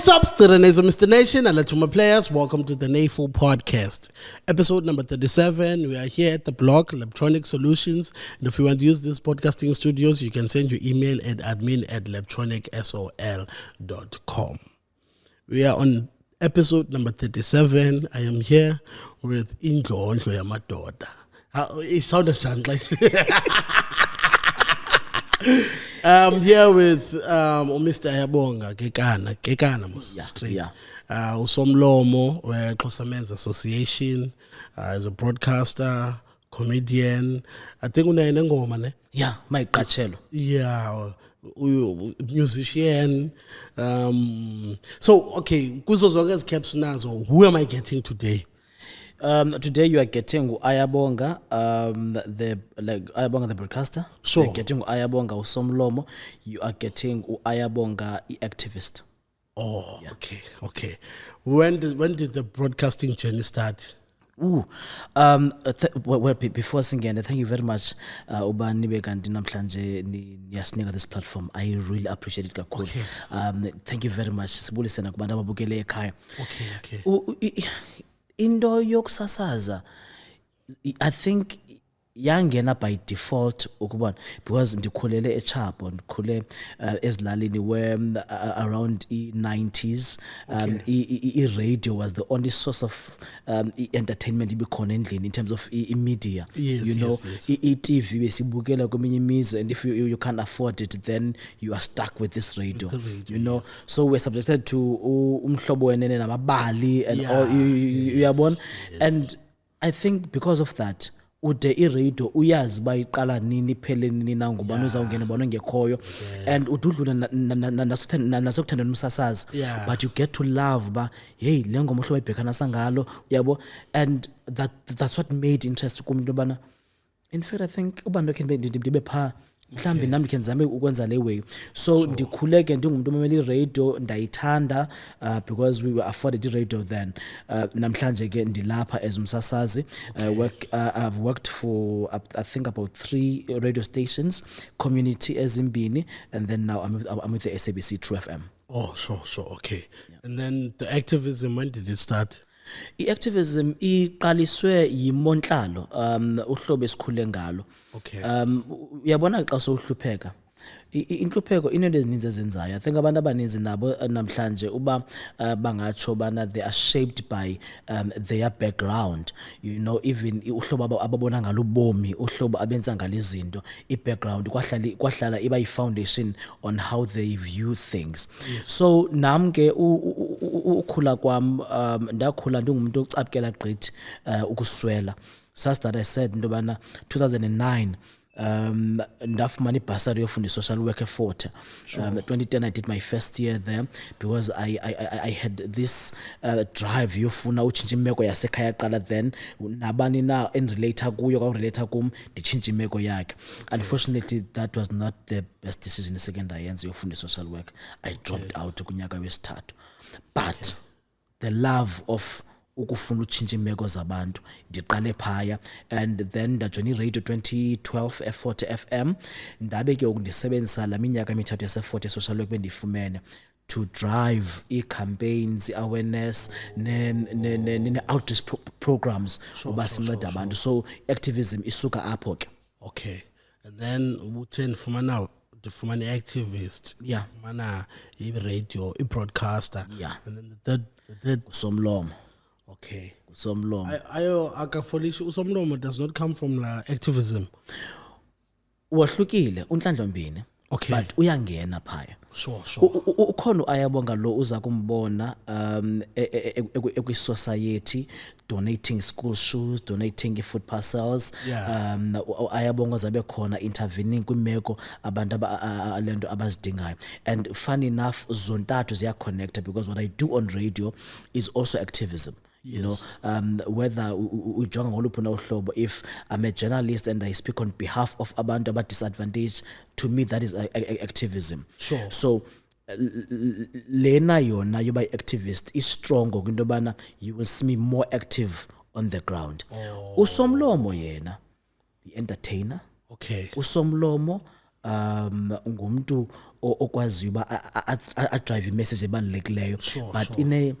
What's up, Stirenezo Mr. Nation, Alatuma players? Welcome to the NAFL podcast, episode number 37. We are here at the blog, Electronic Solutions. And if you want to use this podcasting studios, you can send your email at admin@electronicsol.com. We are on episode number 37. I am here with Indlondlo Yamadoda. It sounded like... I'm here with Mr. Ayabonga Kekana straight. Usomlomo, Xhosa Men's Association, as a broadcaster, comedian. I think ngoma ne? Yeah, my Kachelo. Yeah, musician. So okay, kuzo zonke caps nazo. Who am I getting today? Today you are getting Ayabonga, Ayabonga the broadcaster. Sure. You're getting Ayabonga Usomlomo. You are getting Ayabonga the activist. Oh, yeah. Okay. When did the broadcasting journey start? Well, before singing, thank you very much, Ubani Bekanti namhlanje niyasinika this platform. I really appreciate it kakhulu. Okay. Thank you very much. Sibulisena kubantu ababukele ekhaya. Okay. Into yokusasaza, I think yangena by default ukubona, because ndikhulele eChapho, ndikhule ezilalini where around i-90s i-radio was the only source of entertainment ibikhona endlini in terms of media. Yes, you know, yes. i-TV besibukela kweminye imizi, and if you can't afford it, then you are stuck with this radio. Radio, you know, yes. so we're subjected to umhlobo wenene namabali and all uyabona. And I think because of that, ude iradio uyazi bayiqala nini iphele nini na ngubani uzawungena bona ngekhoyo, and ududlula nasokuthanda umsasazi, but you get to love ba hey le ngoma uhlobo ibhekana sangalo uyabo, and that's what made interest kumuntu bana. In fact, I think ubantu can be ndibe pha mhlambi nami ke nzame ukwenza le way. So ndikhuleke ndingumuntu omamela iradio, ndayithanda because we were afforded iradio then. Namhlanje ke ndilapha as umsasazi. I've worked for I think about 3 radio stations, community ezimbini, and then now I'm with the SABC True FM. Oh, sure, okay. Yeah. And then the activism, when did it start? I-activism iqaliswe yimonhlalo uhlobo esikhule ngalo. Okay. Uyabona xa sowuhlupheka, inhlupheko inento ezininzi ezenzayo. I think abantu abaninzi nabo namhlanje uba bangatsho bana they are shaped by their background. You know, even uhlobo ababona ngalo ubomi, uhlobo abenza ngalo izinto, i-background kwahlala iba yi-foundation on how they view things. Yes. So nam ke ukhula kwam ndakhula ndingumuntu ocapukela gqithi ukuswela. Just that I said into bana 2009 ndafumana ibhasari yofunda social work eFort. 2010 I did my first year there because I had this drive yofuna utshintsha imeko yasekhaya qala, then nabani na enrelate kuyo ka relate kum nditshintsha imeko yakhe. Unfortunately, that was not the best decision second ayenze yofunda social work. I dropped out kunyaka wesithathu. But the love of ukufuna utshintsha imeko zabantu ndiqale phaya, and then ndajoina iradio 2012 F40 FM. Ndabe ke ukundisebenzisa la minyaka emithathu yase40 social work bendifumene to drive campaigns, awareness, ne outreach programs uba sinceda abantu. So activism isuka apho ke. Okay. And then uthen fumana activist. Yeah. Fumana i-radio, i-broadcaster. Yeah. And then the third Usomlomo. Okay. Usomlomo. Usomlomo does not come from activism. Wahlukile uNhlanhlombini. Okay. But uyangena phaya. Sure. Ukhona Ayabonga lo uza kumbona ekwi society, donating school shoes, donating food parcels. Yeah. Ayabonga zabe khona intervening kwimeko abantu alento abazidingayo. And funny enough, zontathu ziya connected because what I do on radio is also activism. You know, whether ujonga ngoluphi na uhlobo, if I'm a journalist and I speak on behalf of abantu aba disadvantaged, to me that is activism. Sure. So lena yona yoba activist is strong into bana you will see me more active on the ground. Usomlomo yena, the entertainer. Okay. Usomlomo ngumuntu okwaziyo uba drive message ebalulekileyo but sure.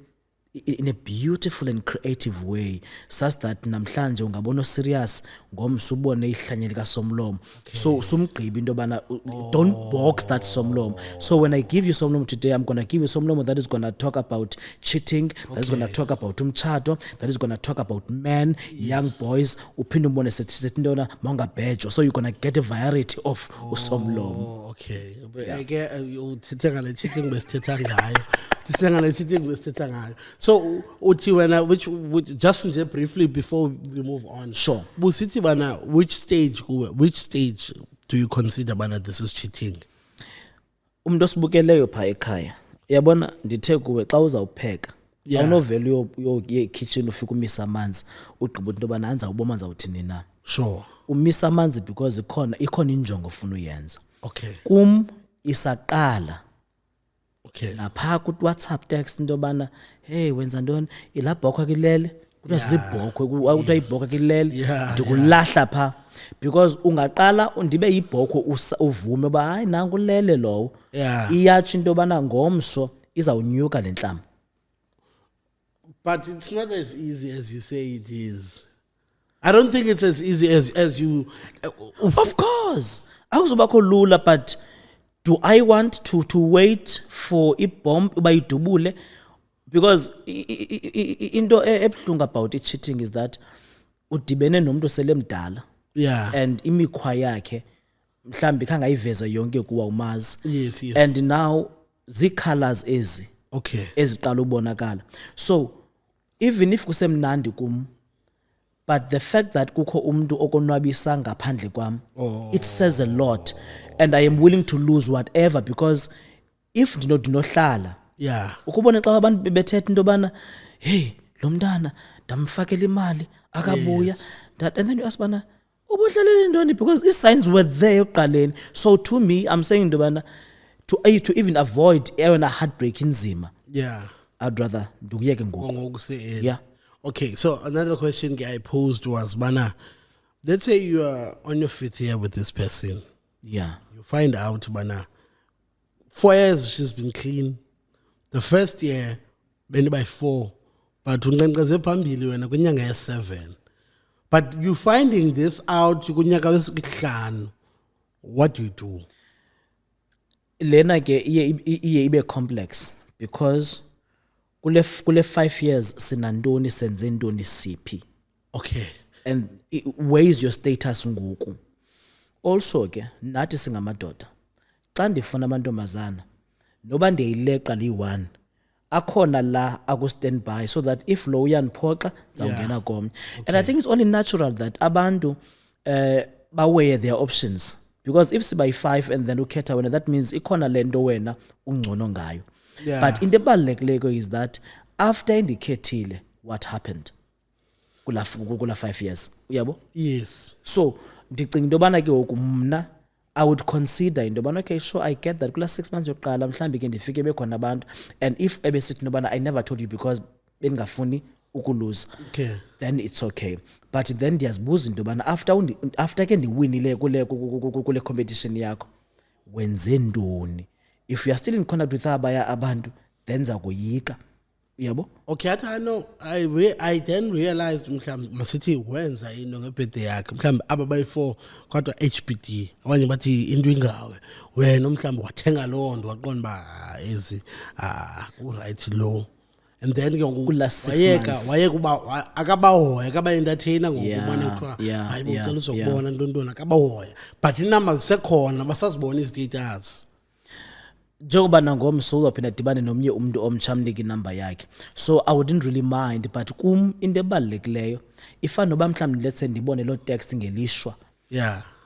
in a beautiful and creative way such that namhlanje ungabona serious ngomso ubone ihlanye lika Somlomo so sumgqiba into bana don't box that Somlomo. So when I give you Somlomo today, I'm going to give you Somlomo that is going to talk about cheating, that is going to talk about umtshato, that is going to talk about men, young boys, uphinde umbone sethi intona mawungabhejo, so you're going to get a variety of uSomlomo. Oh, okay. Ake uthetha ngale cheating besithetha ngayo. Uthetha ngale cheating besithetha ngayo. So uthi wena which just briefly before we move on. Sure. Busithi bana which stage do you consider bana this is cheating? Umuntu osibukeleyo pha ekhaya. Uyabona ndithe kuwe xa uzawupheka. Awunovelu yo kitchen ufika umisa amanzi ugqiba into bana anza uboma anza uthini na. Sure. Umisa amanzi because ikhona injongo ofuna uyenza. Okay. Kum isaqala. Okay. Napha ku WhatsApp text into bana hey wenza ntoni ilabhokho kilele kuthiwa sizibhokho kuthiwa ibhokho kilele ndikulahla pha because ungaqala ndibe yibhokho uvume ba hayi nangu lele lowo iyatsho into bana ngomso izawunyuka lenhlamba. But it's not as easy as you say it is. I don't think it's as easy as you Of course akuzobakho lula, but do I want to wait for ibomb uba idubule? Because into ebhlungu about cheating is that udibene nomuntu selemdala and imikhwa yakhe mhlambi khanga iveza yonke kuwa umazi. Yes. And now colors ezi eziqala ubonakala, so even if kusemnandi kum but the fact that kukho umuntu okonwabisa ngaphandle kwam it says a lot. And I am willing to lose whatever because if ndinohlala ukubona xa abantu bethetha into bana hey lo mntana ndamfakela imali akabuya that, and then you ask bana ubudlalele ntoni because these signs were there eqaleni. So to me I'm saying into bana to even avoid eyona heartbreak inzima I'd rather ndikuyeke ngoku. Okay, so another question I posed was bana, let's say you are on your 5th year with this person. You find out bana 4 years she's been clean. The first year been by 4 but unqenqeze phambili wena kwinyanga ye7, but you finding this out kunyaka wesihlanu, what do you do? Lena ke iye ibe complex because kule 5 years sinantoni senze ntoni siphi. Okay. And where is your status ngoku? Also ke nathi singamadoda xa ndifuna amantombazana noba ndiyileqa li1 akhona la aku stand by so that if lo uyaniphoxa zawungena komnye. And I think it's only natural that abantu baweigh their options because if siba yi5 and then ukhetha wena that means ikhona lento wena ungcono ngayo. But into ebalulekileyo is that after indikhethile what happened kula 5 years uyabo. Yes. So ndicinga into bana ke ngoku mna I would consider into bana okay sure I get that kula 6 months yokuqala mhlambi ke ndifike bekhona abantu and if ebesithi into bana I never told you because bengafuni ukulose, then it's okay. But then ndiyazibuza into bana after ke ndiwinile kule competition yakho wenze ntoni. If you are still in contact with abaya abantu then zakuyika uyabo. Okay, I know. I then realized mhlawumbe masithi wenza into ngebirthday yakhe mhlawumbe ababayi4 kodwa HBD abanye bathi into ingawe wena mhlawumbe wathenga lo ndo waqonda ba ezi right low, and then ke wayeka uba akabahoya akaba entertainer ngokubona kuthiwa hayi bocela uzokubona ntontona akabahoya, but inamba zisekhona basazibona istatus. Njengoba nangomso uzophinda dibane nomnye umuntu omchamniki number yakhe, so I wouldn't really mind, but kum into ebalulekileyo ifana noba mhlawumbe let's say ndibone lo text ngelishwa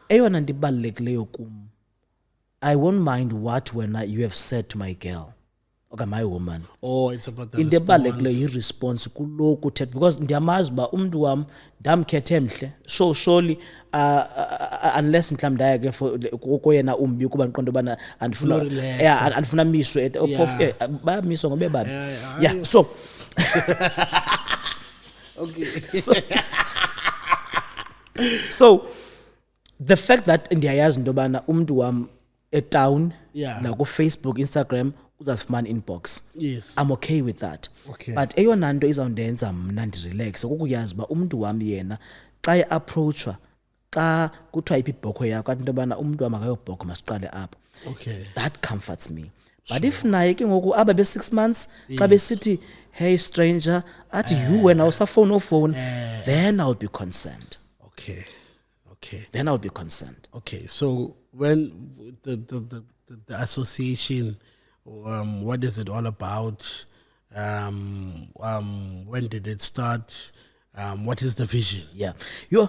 eyona nto ibalulekileyo kum I won't mind what when you have said to my girl okay my woman. It's about the into ebalulekileyo i-response kuloku thetha because ndiyamazi uba umntu wam ndamkhethe mhle so surely unless mhlawumbe ndayake koyena umbi kuba ndiqonda ubana andifuna miswe bayamiswa ngobe babi so okay so the fact that ndiyayazi into yobana umntu wam etown Yeah. Facebook, Instagram uzazifumana inbox. Yes. I'm okay with that. Okay. But eyona nto izawundenza mna ndirelaxe kukuyazi uba umntu wam yena xa e-approachwa xa kuthiwa iphi ibhokwe yakho kanti into yobana umntu wam akayobhokwa masiqale apho. Okay. That comforts me. But if naye ke ngoku aba be-6 months xa besithi hey stranger athi you wena usafowuni ofowuni then I'll be concerned. Okay. Okay. Then I'll be concerned. Okay. So when the association, what is it all about? When did it start? What is the vision? Yeah. Your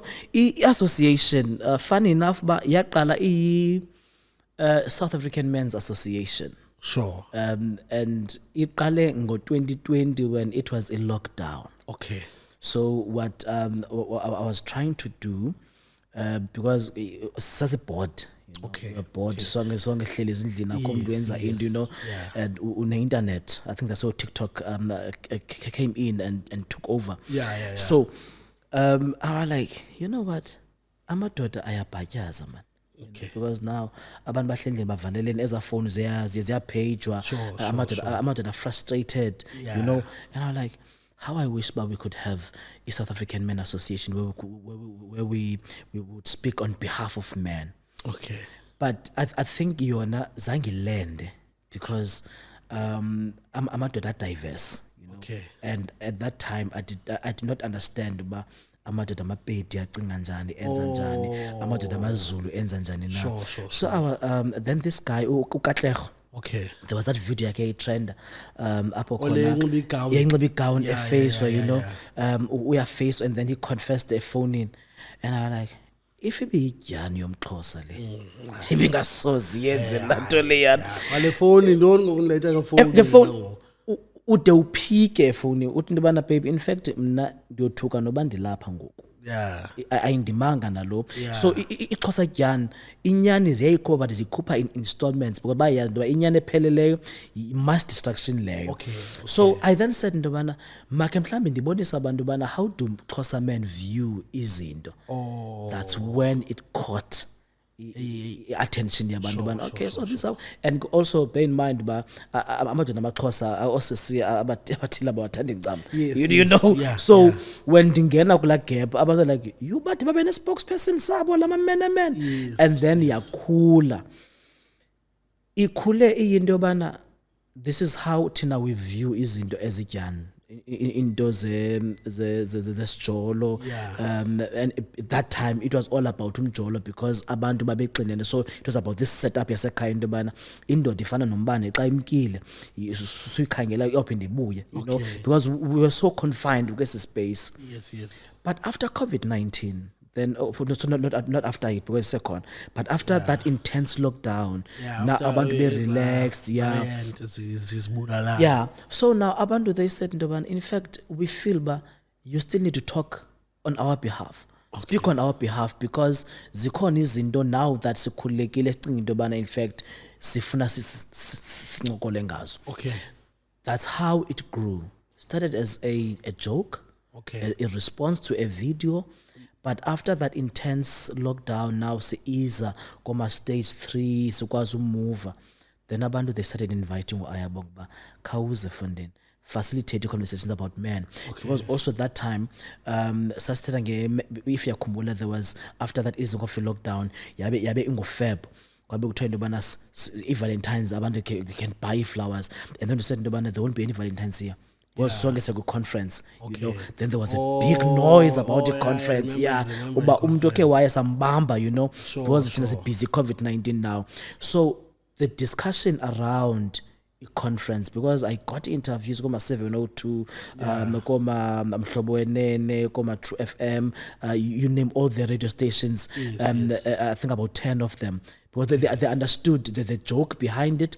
association, funny enough, but yaqala South African Men's Association. Sure. And iqale ngo 2020 when it was a lockdown. Okay. So what I was trying to do, because as a board, you know, Okay. a board sonke hleli ezindlini akho umuntu wenza into, you know, and une internet. I think that's how TikTok came in and took over. Yeah. So I was like, you know what, amadoda ayabhatyaza man. Okay. Because now abantu bahlendle bavalelene ezafoni ziyapagwa, amadoda are frustrated, you know, and I'm like, how I wish that we could have a South African Men Association where we would speak on behalf of men. Okay. But I think yona zangi land because amadoda diverse, you know. Okay. And at that time I did not understand ba amadoda amapedi acinga njani enza njani amadoda amazulu enza njani na. Sure. So then this guy uKatlego, Okay. there was that video yakhe trend apho Ole khona inxiba igawuni. inxiba igawuni Yeah, efaced, you know, yeah. uyafaced, and then he confessed a phone in, and I was like, if ibiyidyani yomxhosa le ibingasozi yenze laa nto leyana. Wale phone ndoni ngokuletha ka phone. The phone ude uphike efowunini uthi into yobana babe, in fact mna ndiyothuka noba ndilapha ngoku. Yeah. Ayindimanga nalo. So ixhosa dyani inyani ziyayikhupha but zikhupha in installments because bayazi into yoba inyani epheleleyo yi-mass destruction leyo. Okay. So I then said into yobana makhe mhlawumbi ndibonise abantu yobana how do Xhosa men view izinto. That's when it caught attention yabantu bana. Okay, so this how, and also bear in mind ba amadoda amaXhosa osisi abathile abawathanda incama. You know. Yeah, So when ndingena kula gap abantu like you bathi babe ne spokesperson sabo lama men, and then yakhula ikhule iyinto yobana this is how thina we view izinto ezityani into zesijolo. And at that time it was all about umjolo because abantu babexinene, so it was about this setup yasekhaya into yobana indoda ifana nombane xa imkile suyikhangela iyophinda ibuye, you know, because we were so confined kwesi space. Yes. But after COVID-19, then not after it because second, but after that intense lockdown, now abantu be relaxed, so now abantu they said into yobana in fact we feel ba you still need to talk on our behalf. Speak on our behalf because zikhona izinto now that sikhululekile sicinga into yobana in fact sifuna sincokole ngazo. Okay. That's how it grew. Started as a joke, a response to a video. But after that intense lockdown, now Seiza, Koma stage 3, Sukwazu move. Then abantu they started inviting Ayabogba, Kauze funding, facilitate conversations about men. Because also that time, if you kumbula, there was after that is lockdown, yabe ingo Feb. Valentine's, abantu can buy flowers, and then they said there won't be any Valentine's here. Was song as a good conference, you know. Then there was a big noise about the conference, Uba umdoke waya sambamba, you know, because it's a busy COVID-19 now. So the discussion around a conference, because I got interviews, Koma 702, Koma Mhlobo Wenene, Koma True FM, you name all the radio stations, I think about 10 of them. Because they understood the joke behind it,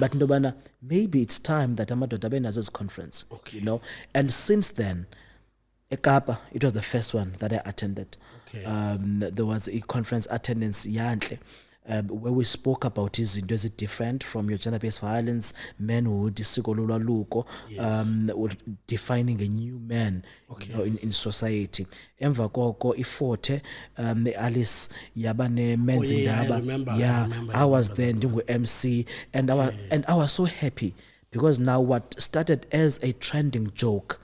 but ndobana, maybe it's time that amadoda benazo's conference, you know. And since then, eKapa, it was the first one that I attended. There was a conference attendance yantle. where we spoke about izinto ezi different from your gender-based violence, manhood, isiko lolwaluko, defining a new man you know, in society. Emva koko iForte Alice yaba ne-men's indaba. I remember. I was there ndingu-MC and I was so happy because now what started as a trending joke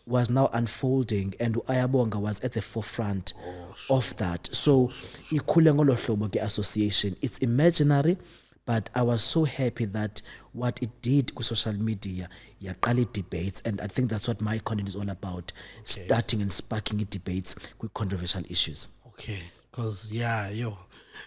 was now unfolding, and Ayabonga was at the forefront of that. So, ikhule ngolo hlobo ke association. It's imaginary, but I was so happy that what it did with social media, yaqala debates, and I think that's what my content is all about, starting and sparking debates with controversial issues. Okay, because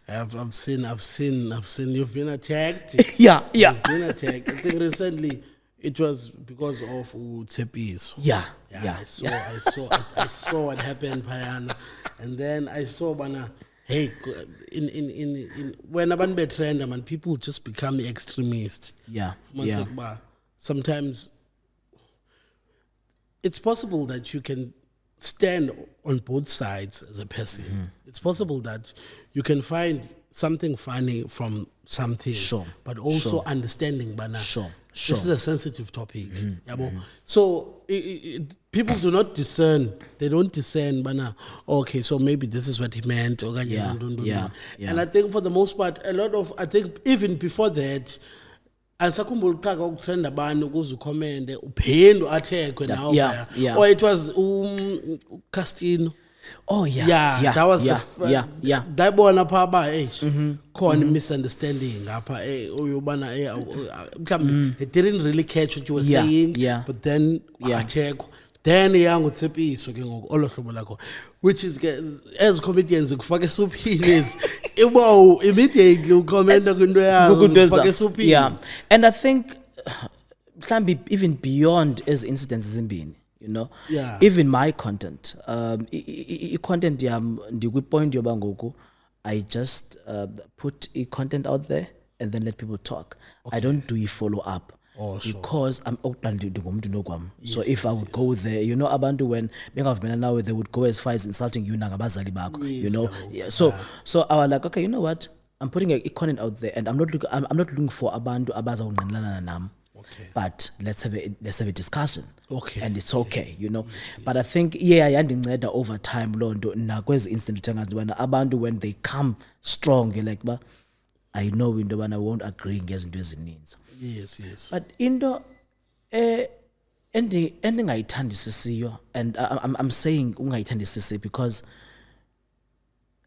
I've seen you've been attacked. Yeah. You've been attacked. I think recently it was because of Tsepiso. Yeah. I saw what happened, Payana, and then I saw hey, in when abantu betrend, man, people just become extremists. Yeah. Sometimes it's possible that you can stand on both sides as a person. It's possible that you can find something funny from something, but also understanding. This is a sensitive topic. So people do not discern. They don't discern. Okay, so maybe this is what he meant. And I think for the most part, I think even before that, asakhumbula uqhaka ukutrenda abantu ukuze ukhomende uphinde athekwe nawo or it was Castino. That was ndabona pha ba khona misunderstanding ngapha uyobana it didn't really catch what you were saying, but then athekwa. Then yangu Tsepiso ke ngoku olohlobo lakho, which is as comedians kufaka esuphini immediately ukhomenda kwinto yakho kufaka esuphini. And I think mhlambi even beyond as incidents ezimbini, you know, even my content content yam ndikwi-point yoba ngoku I just put content out there and then let people talk. I don't do a follow-up. Because I'm so if I would go there, you know, abantu when now they would go as far as insulting you, you know. So I was like, okay, you know what? I'm putting a content out there, and I'm not looking for abantu abaza nam. But let's have a discussion. And it's okay, you know. But I think yandinceda over time londo nakwezi instant abantu when they come strong, you're like, I know into I won't agree ngezinto ezininzi. Yes. But into endingayithandisisiyo, and I'm saying ungayithandisisi because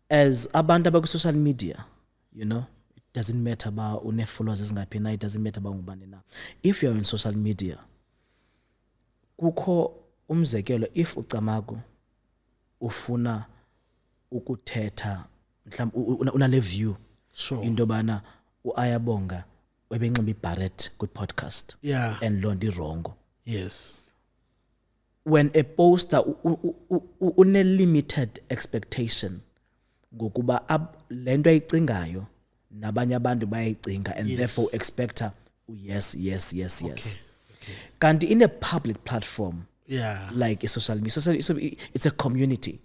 as abantu abaku social media, you know, it doesn't matter about une followers ezingaphi na, it doesn't matter about ngubani na. If you're in social media, kukho umzekelo, if ucamagu ufuna ukuthetha mhlawumbe unale view into bana uAyabonga webenxiba iBarrett good podcast and Londi Rongo. Yes. When a poster une limited expectation ngokuba lento ayicingayo nabanye abantu bayayicinga and therefore expect yes. Kanti in a public platform like a social media, it's a community.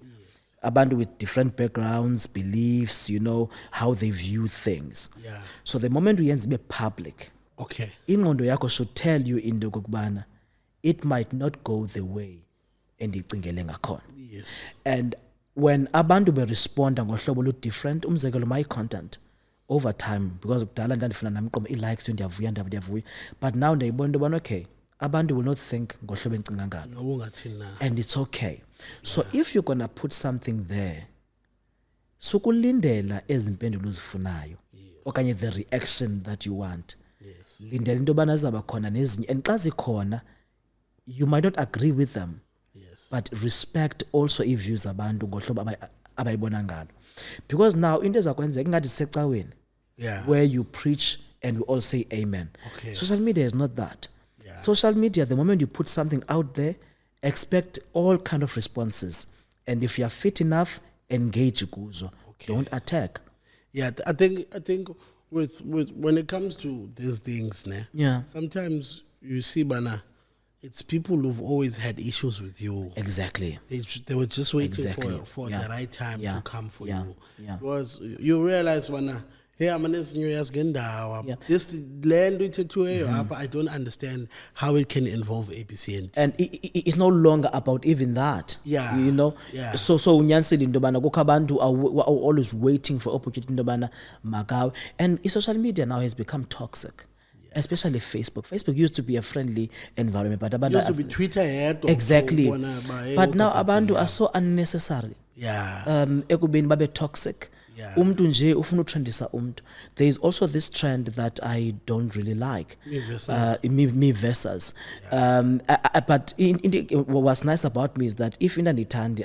Abantu with different backgrounds, beliefs, you know, how they view things. So the moment we ends be public, ingqondo yakho should tell you into kokubana it might not go the way endicingele ngakhona. And when abantu be respond ngohlobo lu different, umzekelo my content over time, because kudala ndandifuna nami qoba i-likes ndiyavuya, but now ndiyibona into bana okay, abantu will not think ngohlobo endicinga ngalo, and it's okay. So if you're gonna put something there, sukulindela ezimpendulo uzifunayo okanye the reaction that you want. Lindela into bana zaba khona nezinye, and xa zikhona you might not agree with them, but respect also i-views abantu ngohlobo abayibona ngalo, because now into ezakwenzeka ingathi sisecaweni where you preach and we all say amen. Social media is not that. Social media, the moment you put something out there, expect all kind of responses, and if you are fit enough, engage kuzo. Don't attack. I think with when it comes to these things, sometimes you see bana it's people who've always had issues with you. Exactly. They were just waiting Exactly. for Yeah. the right time Yeah. to come for Yeah. you. Yeah. Because you realize when hey, I'm an new year's Yeah. this land I don't understand how it can involve ABCNT. And it's no longer about even that. Yeah. You know. Yeah. So unyanisile into yobana kukho abantu are always waiting for opportunity into yobana makawe. And social media now has become toxic. Especially Facebook. Facebook used to be a friendly environment, but It used to be Twitter exactly. But now abantu are so unnecessary. Yeah. Ekubeni babe toxic. Yeah. Umntu nje ufuna utrendisa umntu. There is also this trend that I don't really like. Me versus. Me versus. But what's nice about me is that if indandithandi,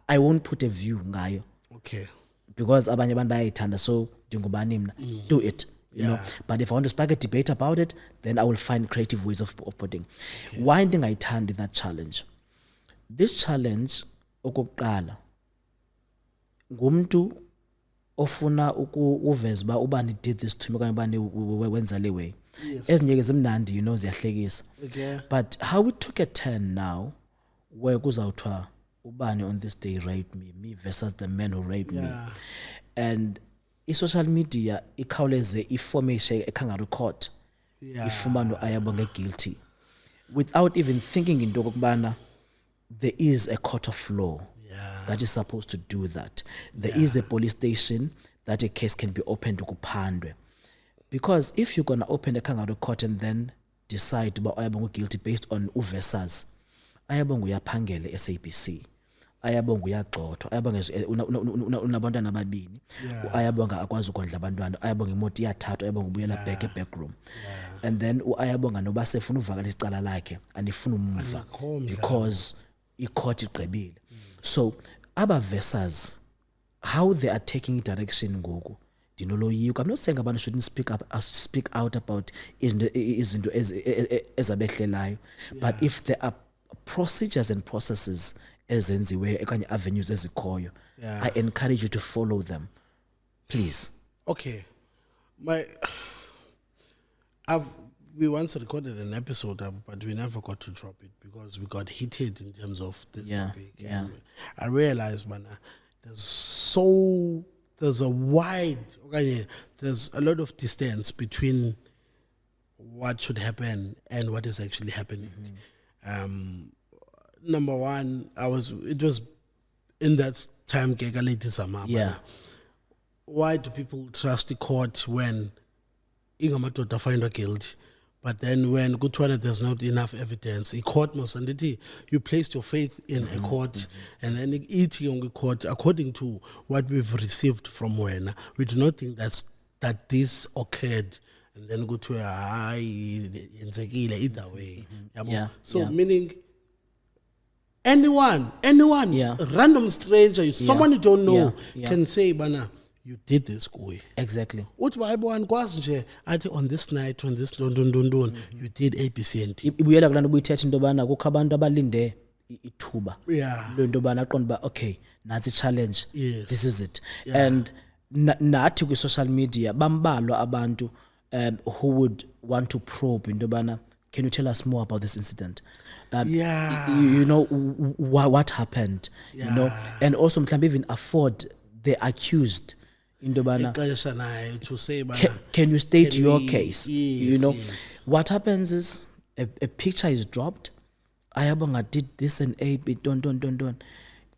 I won't put a view ngayo. Okay. Because abanye abantu bayayithanda, so ndingubani mna. Do it. You know, but if I want to spark a debate about it, then I will find creative ways of putting. Why ndingayithandi that challenge? This challenge, okokuqala, ngumntu ofuna uveza uba ubani did this to me okanye ubani wenza le way. Ezinye ke zimnandi, you know, ziyahlekisa. Okay. But how we took a turn now, where kuzawuthiwa ubani on this day raped me versus the man who raped me. And i-social media ikhawuleze iformation ekangaru court ifumane Ayabonga guilty without even thinking into okubana there is a court of law that is supposed to do that. There is a police station that a case can be opened to kuphandwe. Because if you're going to open a kangaroo court and then decide about Ayabonga guilty based on uversas, Ayabonga uyaphangele SABC, Ayabonga uyagxothwa, Ayabonga unabantwana ababini, Ayabonga akwazi ukondla abantwana, Ayabonga imoto iyathathwa, Ayabonga ubuyela back room. And then Ayabonga noba sefuna uvakalisa icala lakhe anifuna umva because i-court igqibile. So aba versas, how they are taking direction ngoku, I'm not saying abantu shouldn't speak out about izinto ezabehlelayo, but if there are procedures and processes ezenziwe ekanye avenues ezikhoyo, I encourage you to follow them, please. Okay, we once recorded an episode, but we never got to drop it because we got heated in terms of this topic. And I realized, man, there's a lot of distance between what should happen and what is actually happening. Number one, it was in that time, why do people trust the court when Ingamadoda find her guilty? But then when there's not enough evidence, a court must, and you placed your faith in a court, and then eating on the court, according to what we've received from Wena, we do not think that this occurred, and then go to a high either way. So meaning anyone, random stranger, someone you don't know, can say, Bana, you did this, Koi. Exactly. On this night, on this you did ABCNT. Ibuyela kulaa nto ubuyithetha into yobana kukho abantu abalinde ithuba. Yeah. Lo nto yobana aqonda uba okay, nantsi challenge. Yes. This is it. And nathi kwi-social media bambalwa abantu who would want to probe into yobana, can you tell us more about this incident? You know, what happened? You know, and also mhlawumbe even afford the accused into yobana, to say, can you state your case? Yes, you know, what happens is a picture is dropped. Ayabonga did this and a bit, don't.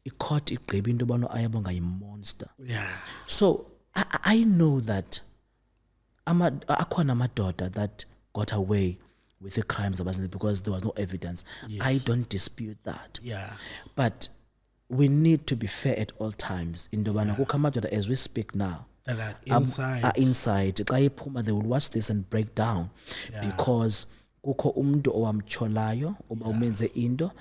I-court igqiba into yobana Ayabonga yi-monster. Yeah. So I know that akhona amadoda that got away with the crimes because there was no evidence. Yes. I don't dispute that. Yeah. But we need to be fair at all times. In the one as we speak now, that are inside. They will watch this and break down because kukho umntu owamtyholayo uba umenze into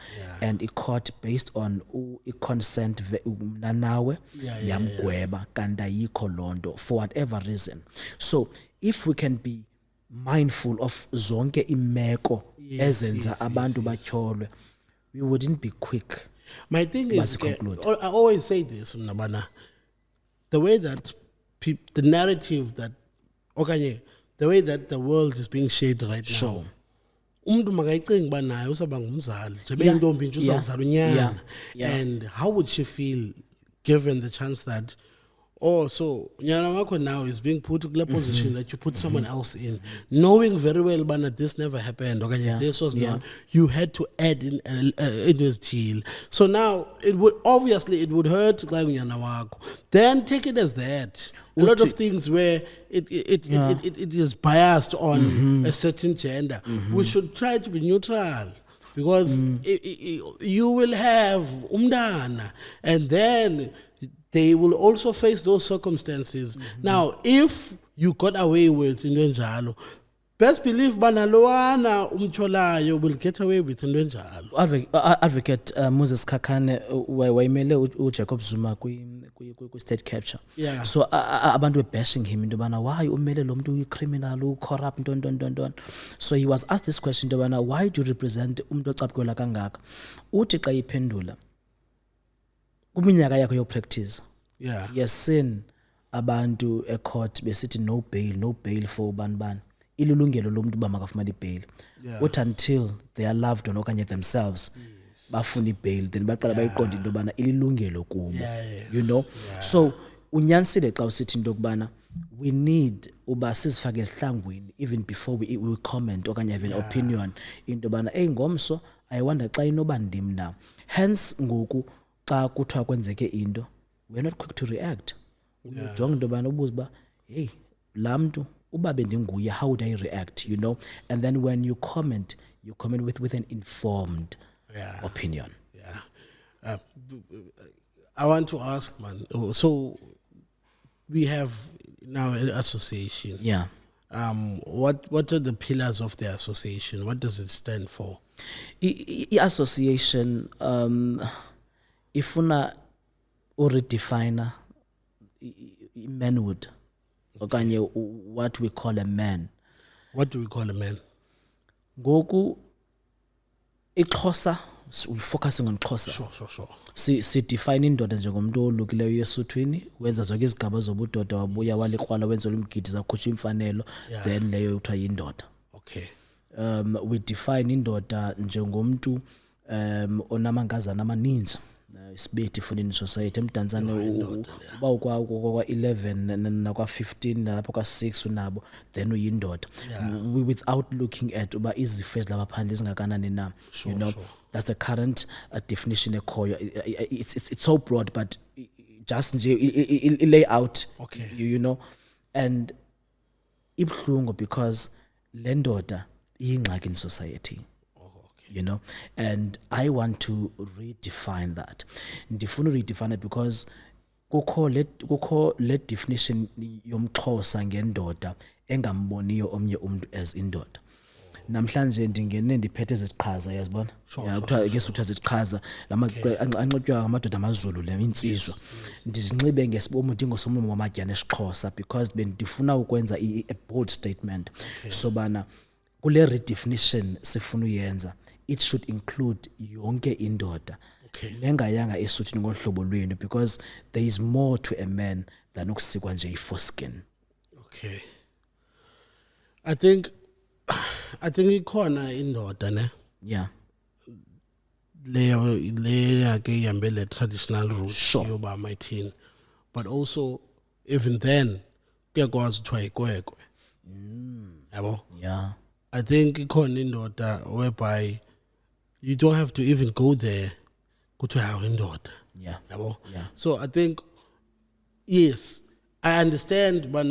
and i-court based on i-consent nanawe yamgweba kanti ayikho loo nto for whatever reason. So if we can be mindful of zonke imeko ezenza abantu batyholwe, we wouldn't be quick. My thing is, I always say this, Mnabana, the way that the narrative that, the way that the world is being shaped right now, umuntu makayicinga uba naye usaba ngumzali nje beyintombi nje uzawuzala unyana. Yeah. And how would she feel given the chance that so unyana wakho now is being put in a position that you put someone else in, knowing very well that this never happened, okay, this was not, you had to add in his deal. So now it would hurt like unyana wakho. Then take it as that. A lot of things where it is biased on a certain gender. We should try to be neutral. Because you will have umdana, and then they will also face those circumstances. Now, if you got away with Ndwenjalo, best believe banaloana umcholayo will get away with Ndwenjalo. Advocate Moses Kakane wayimele uJacob Zuma kwi-state capture. Yeah. So abantu were bashing him into bana why umele lo muntu uyi-criminal corrupt don. So he was asked this question into bana why do you represent umuntu ocaphukelwa kangaka? Uthi xa iphendula kuminyaka yakho yopractice. Yeah. Yasin abantu ecourt besithi no bail for ban. Ilulungelo lomuntu ba makafumana ibail. Ut until they are loved on okanye themselves bafuna ibail then baqala bayiqonda into bana ililungelo kubo. You know. So unyanisile xa usithi into kubana we need uba sizifake esihlangwini even before we comment okanye have an opinion into bana ngomso I wonder xa inoba ndim na. Hence ngoku xa kuthiwa kwenzeke into we're not quick to react. Ujonga into bana ubuza ba hey laa mntu uba bendinguye how would I react, you know? And then when you comment with an informed opinion. Yeah. I want to ask, man, so we have now an association. Yeah. What are the pillars of the association? What does it stand for? Association ifuna uredefine manhood okanye what we call a man. What do we call a man? Ngoku iXhosa we focusing on Xhosa. Sure. Si define indoda njengomuntu olukileyo esuthwini wenza zonke izigaba zobudoda wabuya walikrwala wenza umgidi zakhutshwa imfanelo then leyo uthiwa yindoda. Okay. We define indoda njengomuntu onamangazana amaninzi isibethi for in society emdantsane uba kwa 11 nakwa 15 nalapha kwa 6 unabo then uyindoda without looking at uba izifo ezilaphandle ezingakanani na, you know. That's the current definition ekhoyo. It's so broad but just nje layout, you know. And ibhlungu because le ndoda iyingxaki in society. You know, and I want to redefine that. Ndifuna redefine it because kukho le definition yomXhosa ngendoda engamboniyo omnye umuntu as indoda. Namhlanje ndingene ndiphethe iziqhaza yazibona. Kuthiwa ke sutha iziqhaza anxitywa ngamadoda amazulu le insizwa. Ndizinxibe ngesibomo dingo somlomo wamadyana esiXhosa because bendifuna ukwenza a bold statement. So bana kule redefinition sifuna uyenza it should include yonke indoda nengayanga esuthini ngohlobo lwenu because there is more to a man than ukusikwa nje i-foreskin. Okay. I think ikhona indoda ne. Yeah. Leyo ke ihambe le traditional route yoba mayithini. But also even then kuyakwazi ukuthiwa ikwekwe. Yabo? Yeah. I think ikhona indoda whereby you don't have to even go there. Go to our indoda. Yeah. Yeah. So I think, yes, I understand, but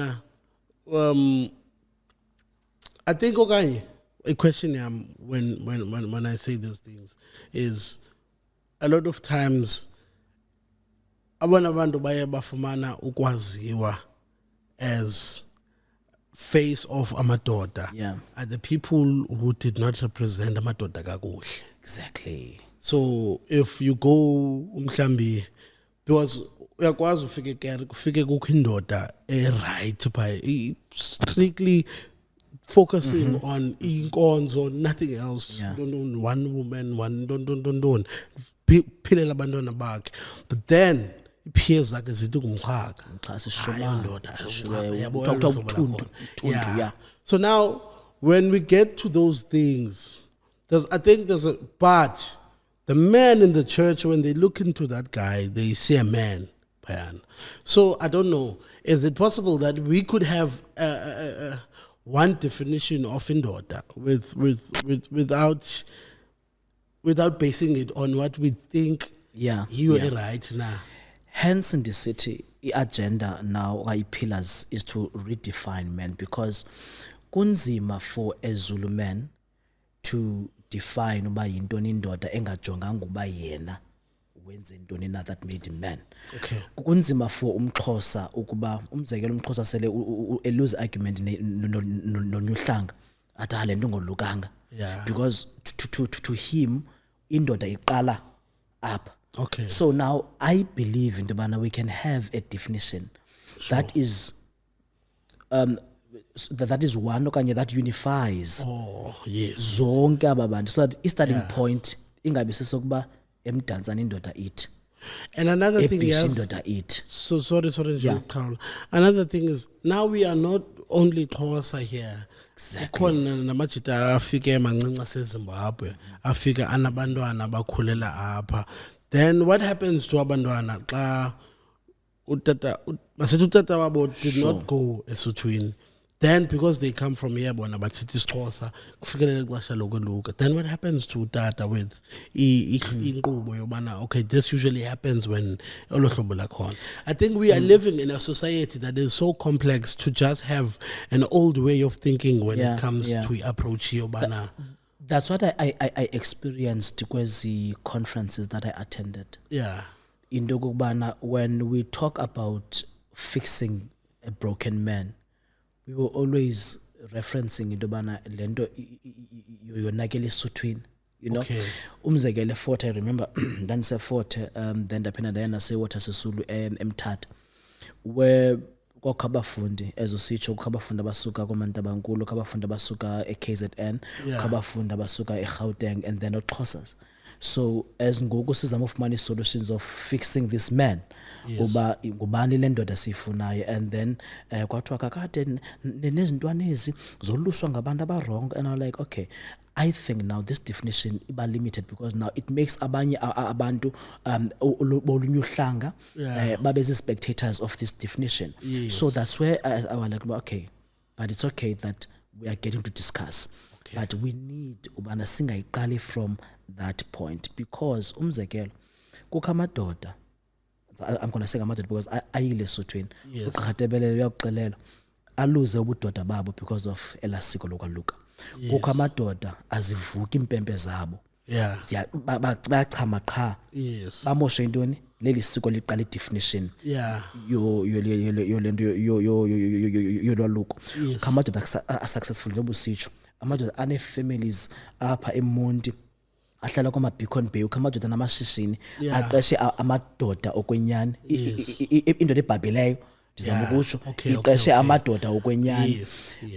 I think okay, a question when I say these things is a lot of times abantu baye bafumana ukwaziwa as face of amadoda are the people who did not represent amadoda kakuhle. Exactly. So if you go umhlambi because uyakwazi ufike kukho indoda right by strictly focusing on inkonzo, nothing else. Don't one woman, one don't philela abantwana bakhe. But then peers zakhe zithi kumxhaka. Xa sishona Indoda yeah. So now when we get to those things, but the men in the church, when they look into that guy, they see a man. So I don't know. Is it possible that we could have one definition of indoda without basing it on what we think you are right now? Hence, in the city, the agenda now, our pillars, is to redefine men, because kunzima for a Zulu man to define uba yintoni indoda engajonganga uba yena wenze intoni na that made him man. Okay. Kunzima for umXhosa ukuba umzekelo umXhosa sele lose argument nonyuhlanga athi le nto ngolukanga. Yeah. Because to him indoda iqala up. Okay. So now I believe in the manner we can have a definition that is that is one okanye that unifies zonke ababantu, so that starting point ingabi sesokuba emdantsana indoda ithi. And another thing is, indoda ithi. So sorry, another thing is, now we are not only Xhosa here. Khona namajita afike emancinci aseZimbabwe, afika anabantwana bakhulela apha. Then what happens to abantwana xa utata wabo did not go eSuthwini? Then because they come from here bona bathetha isiXhosa kufikelele ixesha lokweluka. Then what happens to tata with inkqubo yobana, okay, this usually happens when olo hlobo lakhona. I think we are living in a society that is so complex to just have an old way of thinking when it comes to approach yobana. That's what I experienced kwezi conferences that I attended. Yeah. Into kokubana when we talk about fixing a broken man, we were always referencing into bana lento yonakele eSuthwini, you know. Okay. Umzekelo Fort, I remember ndandise Fort, then ndaphinde ndaya naseWater Sisulu eMthatha, where kwakho abafundi ezositsho kukho abafundi abasuka koMantabankulu, kukho abafundi abasuka eKZN, kukho abafundi abasuka eGauteng, and then oXhosas. So as ngoku sizama ufumana solutions of fixing this man, uba ngubani le ndoda siyifunayo, and then kwathiwa kakade nezintwana ezi zoluswa ngabantu abawrong, and I'm like, okay, I think now this definition iba limited because now it makes abanye abantu bolunye uhlanga babe spectators of this definition. So that's where I was like, okay, but it's okay that we are getting to discuss. But we need ubana singayiqali from that point, because umzekelo kukho amadoda, I'm going to say amadoda because ayile eSuthwini, uqhatebelele uyakuxelela aluze ubudoda babo because of elasiko lokwaluka. Kukho amadoda azivuka impempe zabo, bayachama qha, bamoshe intoni leli siko liqala idefinition yolento yolwaluko. Amadoda successful njengoba usitsho, amadoda ane-families apha eMonti ahlala kwama-Beacon Bay, ukho amadoda namashishini aqeshe amadoda okwenyani, indoda ebhabhileyo ndizama ukutsho iqeshe amadoda okwenyani.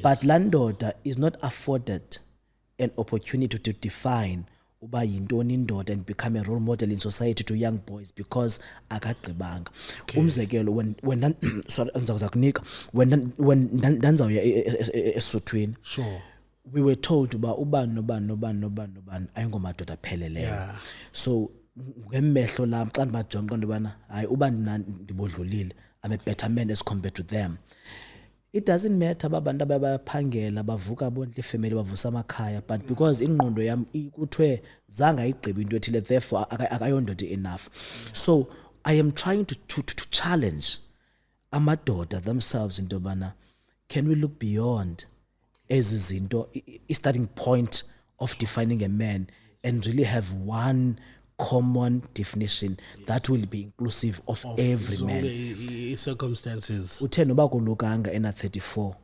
But laa ndoda is not afforded an opportunity to define uba yintoni indoda and become a role model in society to young boys because akagqibanga. Umzekelo when ndanzawuya eSuthwini, we were told uba ubani nobani ayingomadoda apheleleyo. So ngemehlo lam xa ndibajonga ndibana hayi ubani ndibodlulile, I'm a better man as compared to them. It doesn't matter abantu abaphangela bavuka bonke ifamily bavusa amakhaya, but because ingqondo yam kuthiwe zange ayigqiba into ethile, therefore akayondoda enough. So I am trying to challenge amadoda themselves into bana, can we look beyond ezi zinto, starting point of defining a man, and really have one common definition that will be inclusive of every man. Circumstances. Uthe noba kulukanga ena 34.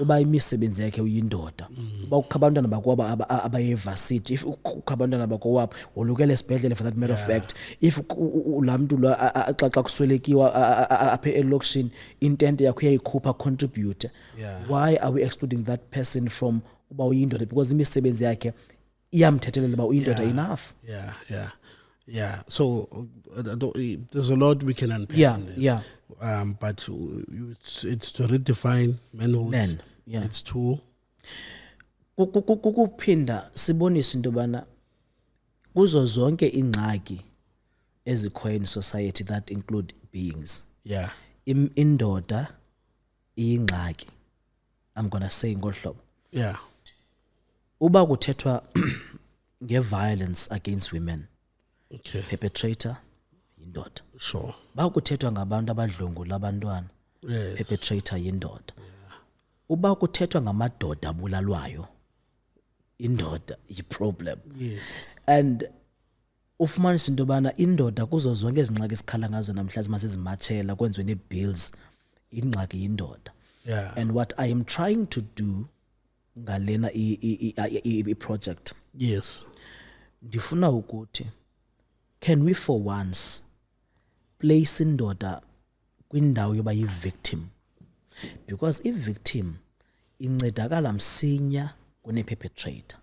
Uba imisebenzi yakhe uyindoda. Uba ukho abantwana bakwabo abayevasithi, if ukho abantwana bakwabo wolukele esibhedlele for that matter of fact, if laa mntu lo xa kuswelekiwa apha elokishini intente yakho uyayikhupha contribute, why are we excluding that person from uba uyindoda? Because imisebenzi yakhe iyamthethelela uba uyindoda enough. Yeah. So there's a lot we can unpack in this. But it's to redefine manhood. Men. It's to Kukuphinda sibonise into yobana kuzo zonke ingxaki ezikhoyo in society that include beings. Yeah. Indoda iyingxaki. I'm gonna say ngohlobo. Yeah. Uba kuthethwa nge-violence against women, Okay. perpetrator yindoda. Sure. Ba kuthethwa ngabantu abadlwengula abantwana, Yes. perpetrator yindoda. Uba kuthethwa ngamadoda abulalwayo, indoda yi-problem. Yes. And ufumanisa into yobana indoda kuzo zonke ezingxaki esikhala ngazo namhlanje masizimatshela kwenziwe nee-bills, ingxaki yindoda. Yeah. And what I am trying to do ngalena i-project, Yes. ndifuna ukuthi, can we for once place indoda kwindawo yoba yi-victim? Because i-victim incedakala msinya kune-perpetrator.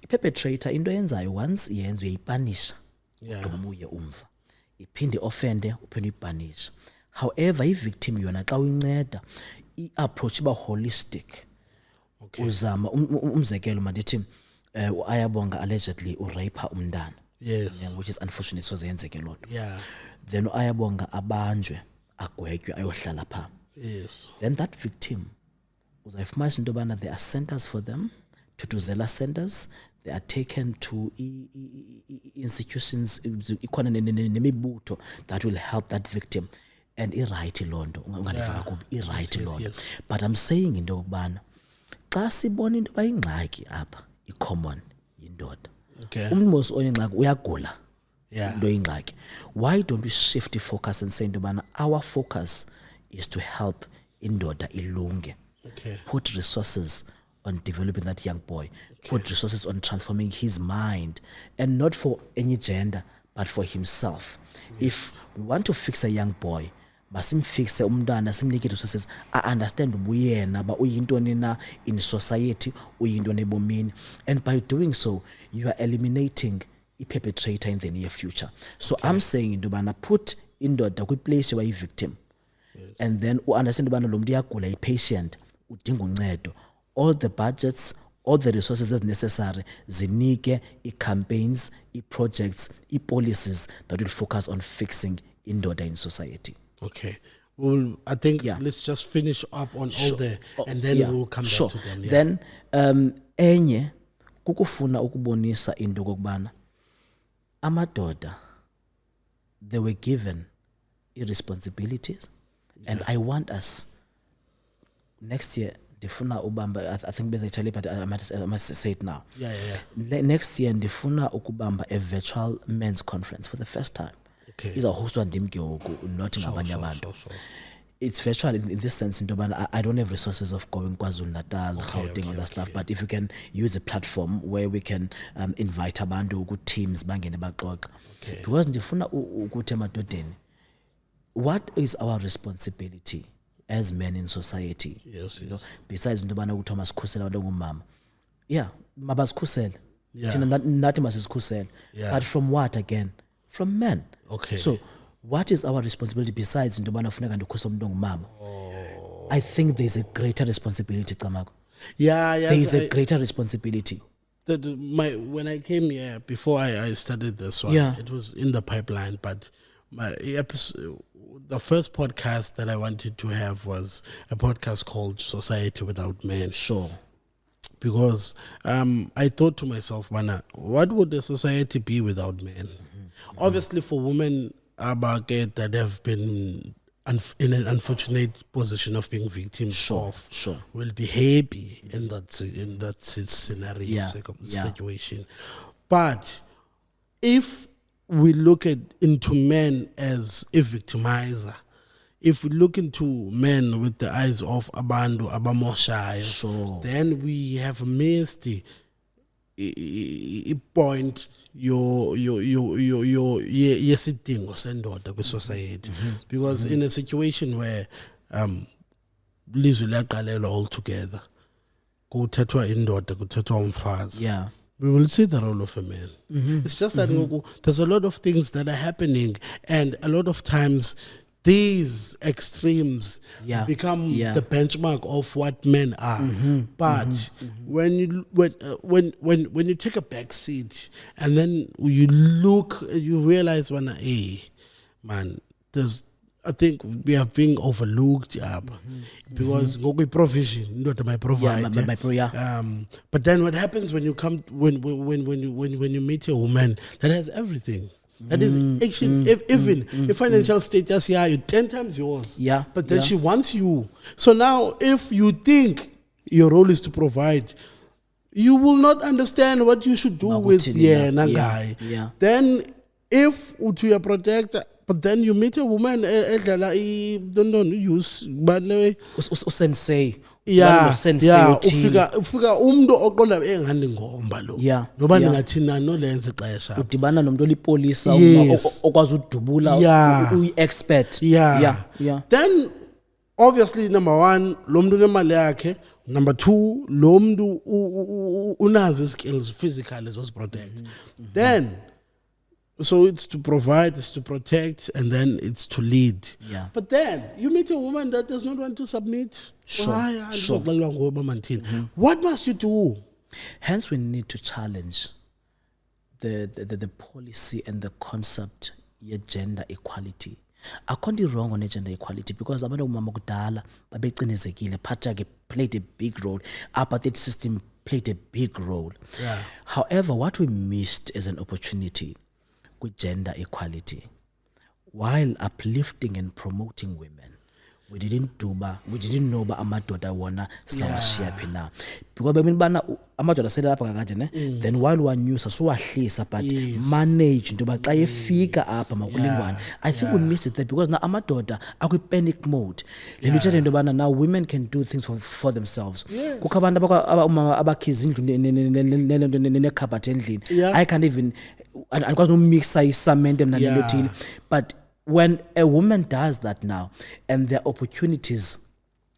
I-perpetrator into yenzayo once yenza uyayipanisha, Yeah. ubuye umva. Iphinde offende, uphinde uyipanisha. However, i-victim yona xa uyinceda, i-approach iba holistic. Okay. Uzama umzekelo mandithi uAyabonga allegedly urape umntana. Yes. Yeah, which is unfortunate, so zenzeke loo nto. Yeah. Then uAyabonga abanjwe, agwetywe ayohlala phaa. Yes. Then that victim uzayifumanisa into yobana there are centers for them, Tutuzela centers. They are taken to institutions, ikhona nemibutho that will help that victim. And i-right loo nto, ungandiva kakubi, i-right loo nto. yes. But I'm saying into yokubana xa sibona into bayingxaki apha, i-common yindoda. Okay. Umntu mos oyingxaki uyagula. Yeah. Into ingxaki. Why don't we shift the focus and say into yobana our focus is to help indoda ilunge? Okay. Put resources on developing that young boy. Put resources on transforming his mind, and not for any gender, but for himself. If we want to fix a young boy, basimfixe umntwana, simnike resources, I understand ubuyena ba uyintoni na in society, uyintoni ebomini. And by doing so, you are eliminating a perpetrator in the near future. So I'm saying into bana put indoda kwi place yoba yi-victim. And then understand ubana lo mntu uyagula, i-patient, udinga uncedo. All the budgets, all the resources as necessary, zinike, i-campaigns, i-projects, i-policies that will focus on fixing indoda in society. Okay. Well, I think Yeah. let's just finish up on all the, and then Yeah, we'll come sure. back to them. Yeah. Then enye kukufuna ukubonisa into kokubana amadoda, they were given irresponsibilities, and I want us next year ndifuna ubamba, I think bezayithele, but I must say it now. Yeah. Next year ndifuna ukubamba a virtual men's conference for the first time. Okay. Izawuhostwa ndim ke ngoku, not ngabanye abantu. Sure. It's virtual in this sense into yobana I don't have resources of going KwaZulu-Natal, Gauteng, all that stuff, but if you can use a platform where we can invite abantu ku-teams bangene baxoxe. Okay. Because ndifuna ukuthi emadodeni, what is our responsibility as men in society? Yes, You know, yes. besides into yobana kuthiwa masikhusele abantu ongumama. Yeah, mabasikhusele. Yeah. Thina nathi masizikhusele. Yeah. But from what again? From men. Okay. So what is our responsibility besides into yobana funeka ndikhusele umuntu ongumama? I think there's a greater responsibility, Camako. Yeah. There is a Yes. greater responsibility. When I came here, before I started this one, Yeah. it was in the pipeline, but my episode, the first podcast that I wanted to have was a podcast called Society Without Men. Sure. Because I thought to myself, Mana, what would the society be without men? Obviously, for women that have been in an unfortunate position of being victims of, sure. will be happy in that scenario, Yeah, situation. But if we look into men as a victimizer, if we look into men with the eyes of Abando, Abamoshayo, Sure. then we have missed the point yesidingo sendoda kwi-society, because in a situation where lizwe liyaqalelwa altogether, kuthethwa indoda, kuthethwa umfazi, Yeah. we will see the role of a man. It's just that there's a lot of things that are happening, and a lot of times these extremes Yeah. become Yeah. the benchmark of what men are. But when you take a back seat and then you look, you realize when man, I think we are being overlooked because ngoku provision not my provide. But then what happens when you come when you meet a woman that has everything? That is actually if financial status, you 10 times yours. Yeah, But then yeah. she wants you. So now if you think your role is to provide, you will not understand what you should do with guy. Yeah. Then if you are protect, but then you meet a woman don't use but Usensei. ufika umuntu oqonda engani ngomba lo Yeah, noba yeah. ningathina no lenze ixesha Udibana nomuntu olipolisa Yes. okwazi udubula Yeah. uyi-expert. yeah Yeah. then obviously number 1 lo muntu unemali yakhe, number 2 lo muntu unazo skills physically zoziprotect. Then so it's to provide, it's to protect, and then it's to lead. Yeah. But then you meet a woman that does not want to submit. Sure. What must you do? Hence, we need to challenge the policy and the concept of gender equality. Akho nto wrong on gender equality because abantu abamama kudala babecinezekile, patriarchy played a big role, apartheid system played a big role. Yeah. However, what we missed as an opportunity with gender equality, while uplifting and promoting women, we didn't know about amadoda wona sawashiya phi na, because bemini bana amadoda sele lapha kakade ne, then while wanyusa suwahlisa but manage into ba xa efika apha makulingwane. I think we missed it there because now amadoda akwi panic mode. Le nto ithetha into yobana now women can do things for themselves. Kukho abantu abakhiza indlu nekhabhathi endlini, I can't even andikwazinomixa isamente mna nento thile. But when a woman does that now and their opportunities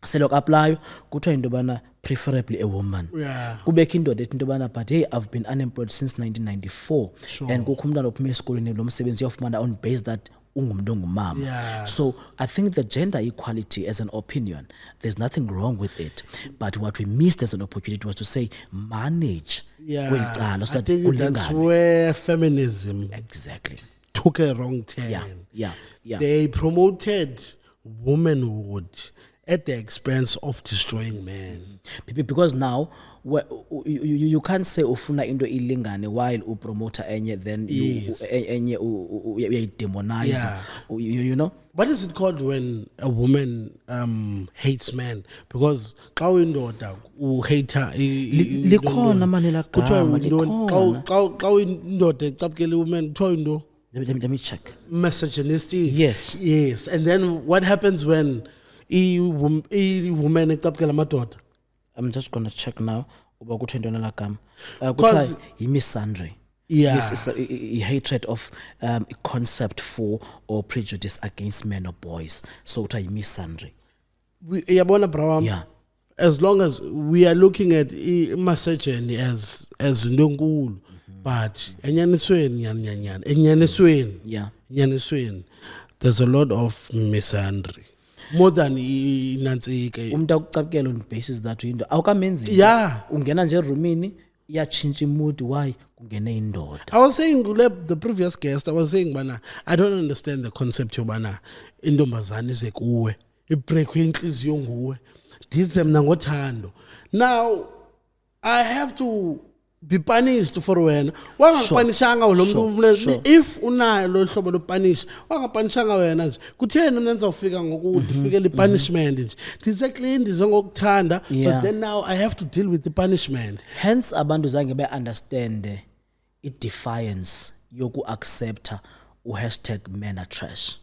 selok apply, kuthiwa into yobana preferably a woman. Kubekho indoda ethi into yobana but hey, I've been unemployed since 1994 and kukho umntwana ophuma esikolweni nomsebenzi uyafumana on base that ungumntu ongumama. So I think the gender equality as an opinion, there's nothing wrong with it, but what we missed as an opportunity was to say manage kweli so I think that's where feminism exactly took a wrong turn. Yeah. They promoted womanhood at the expense of destroying men. Because now you can't say ufuna into ilingane while upromoter enye then enye uyayidemonize. You know? What is it called when a woman hates men? Because xa uyindoda uhater likhona mani la gama likhona. Xa uyindoda ecapukela women kuthiwa into Let me check. misogynistic. Yes. And then what happens when woman ecapukela amadoda? I'm just going to check now uba kuthiwa into la gama. 'Cause- Kuthiwa yi-misandry. Yeah. Yes, it's a hatred of a concept for or prejudice against men or boys. So kuthiwa yi-misandry. Yabona brawam. Yeah. As long as we are looking at misogyny as ndonkulu, but enyanisweni there's a lot of misandry more than inantsika. Umuntu akucapukela on basis that into awukamenzi. Yeah. Ungena nje roomini iyatshintsha mood why kungene indoda. I was saying the previous guest, I was saying bana I don't understand the concept yobana intombazane ize kuwe ibreakwe inhliziyo nguwe ndize mna ngothando. Now I have to be punished for wena wangapanishanga lo muntu. If unayo lo hlobo lopunish wangapanishanga wena nje kutheni nenza ufika ngokudifikela punishment nje ndize clean ndize ngokuthanda, but then now I have to deal with the punishment. Hence abantu zange be understand i-defiance yoku accepta #men are trash.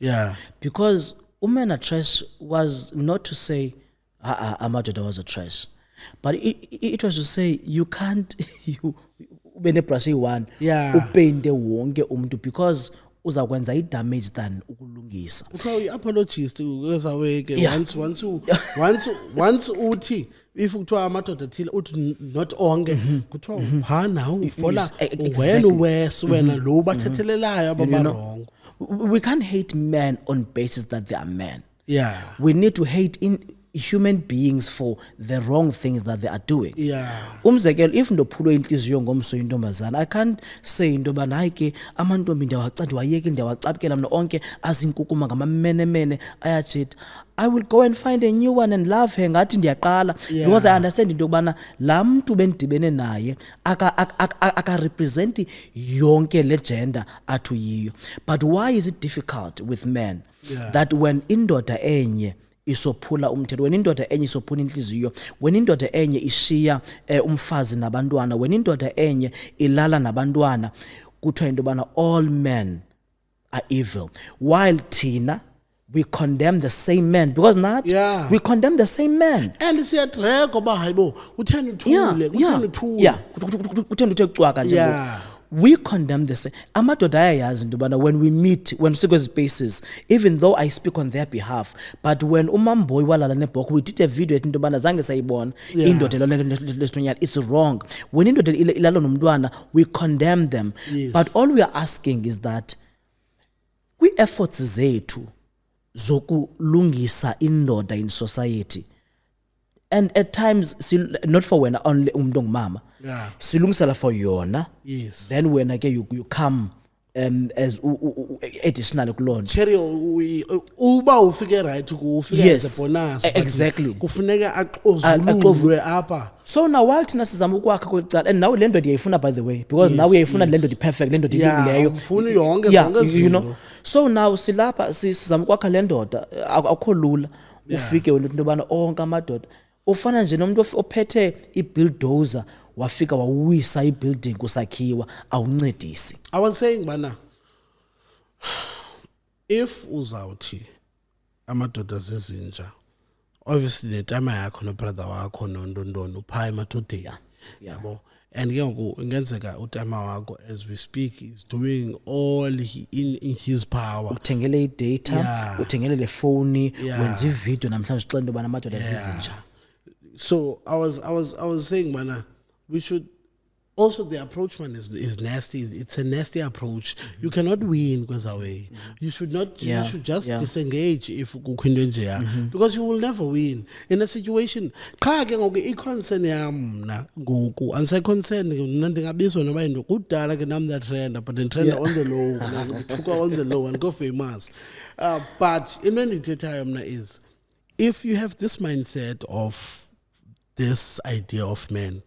Yeah. Because men are trash was not to say amadoda was a trash, but it was to say you can't you ube brush one upende wonke umuntu because uzakwenza i-damage than ukulungisa. Kuthiwa uyi-apologist uzaweke once uthi if kuthiwa amadoda athile uthi not onke kuthiwa now ufola wena wena lo bathethelelayo ababarongo. we can't hate men on basis that they are men. Yeah. We need to hate human beings for the wrong things that they are doing. Yeah. Umzekelo, if ndophulwe inhliziyo ngomso intombazana, I can't say into yoba hayi ke amantombi ndiwayeke ndiyawacapukela mna onke azinkukuma ngamamenemene ayajita. I will go and find a new one and love her ngathi ndiyaqala, because I understand into yokubana laa mntu bendidibene naye aka-representi yonke le gender athu yiyo. But why is it difficult with men that when indoda enye isophula umthetho, when indoda enye isophula inhliziyo, when indoda enye ishiya umfazi nabantwana, when indoda enye ilala nabantwana, kuthiwa into yobana all men are evil, while thina we condemn the same men, because not we condemn the same men. And siyadraga uba hayibo utheni uthule kutheni uthe kucwaka nje. We condemn the same. Amadoda ayayazi into yobana when we meet, when sikwezi spaces, even though I speak on their behalf, but when umamboy walala nebhoko, we did a video into yobana zange sayibona indoda lesithonyana, it's wrong. When indoda ilala nomntwana, we condemn them. But all we are asking is that kwi-efforts zethu zokulungisa indoda in society, and at times not for wena only umuntu ongumama, silungisela for yona, then wena ke you come as additional kuloo nto. Cherry uba ufike right ufike as a bonus, exactly, kufuneka axovulwe apha. So now while thina sizama ukwakha kwecala, and now le nto ndiyayifuna by the way, because now uyayifuna le nto di-perfect, le nto dilungileyo, ufuna yonke zonke you know. So now silapha sizama ukwakha le ndoda, akukho lula ufike wena into yobana onke amadoda ufana nje nomuntu ophethe i-bulldozer wafika wawisa i-building kusakhiwa awuncedisi. I was saying bana, if uzawuthi amadoda zezinja, obviously netama yakho nobrother wakho nondondoni uphaa emadodeni, yabo, and ke ngoku ingenzeka utama wakho as we speak is doing all in his power, uthengele i-data, uthengele le phone, wenza ivideo namhlanje uxela into yobana amadoda zezinja. So I was saying, man, we should also, the approach, man, is nasty. It's a nasty approach. You cannot win because away. You should not. You should just disengage if because you will never win in a situation. Concern na goku. And say concern nothing abyss on the good dala can am that trend, but then trend on the low, took on the low and go famous. But in many time is if you have this mindset of this idea of men,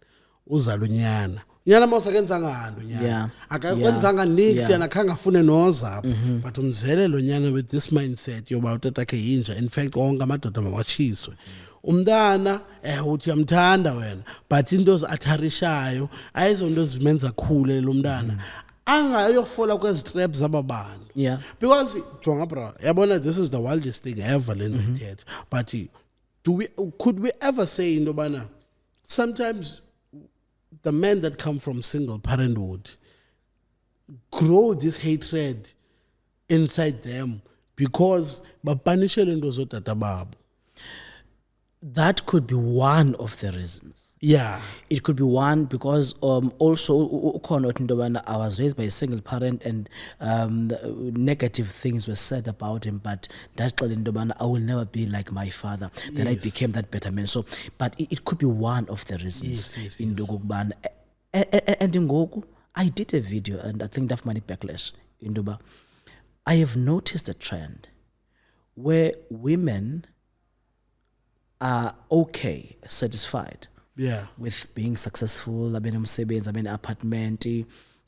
uzalunyana. Nyana mosa kenzanga handu nyana. Akakwenzanga nix yana khanga fune noza. But umzele lo nyana with this mindset yoba utatake inja. In fact, onke amadoda mawachiswe. Umntana uthi yamthanda wena, but into atharishayo ayizonto zimenza khule lo mntana. Angayofola kwezi traps zababantu. Because jonga bro, yabona, this is the wildest thing ever in head. But could we ever say into bana sometimes the men that come from single parenthood grow this hatred inside them because bapanishele into zotata babo? That could be one of the reasons. Yeah. It could be one because also I was raised by a single parent and negative things were said about him, but that's I will never be like my father. Then I became that better man. So, but it could be one of the reasons in Dogogban. And in Goku, I did a video and I think that's money backlash in Duba. I have noticed a trend where women are okay, satisfied with being successful, abene umsebenzi, abene apartment,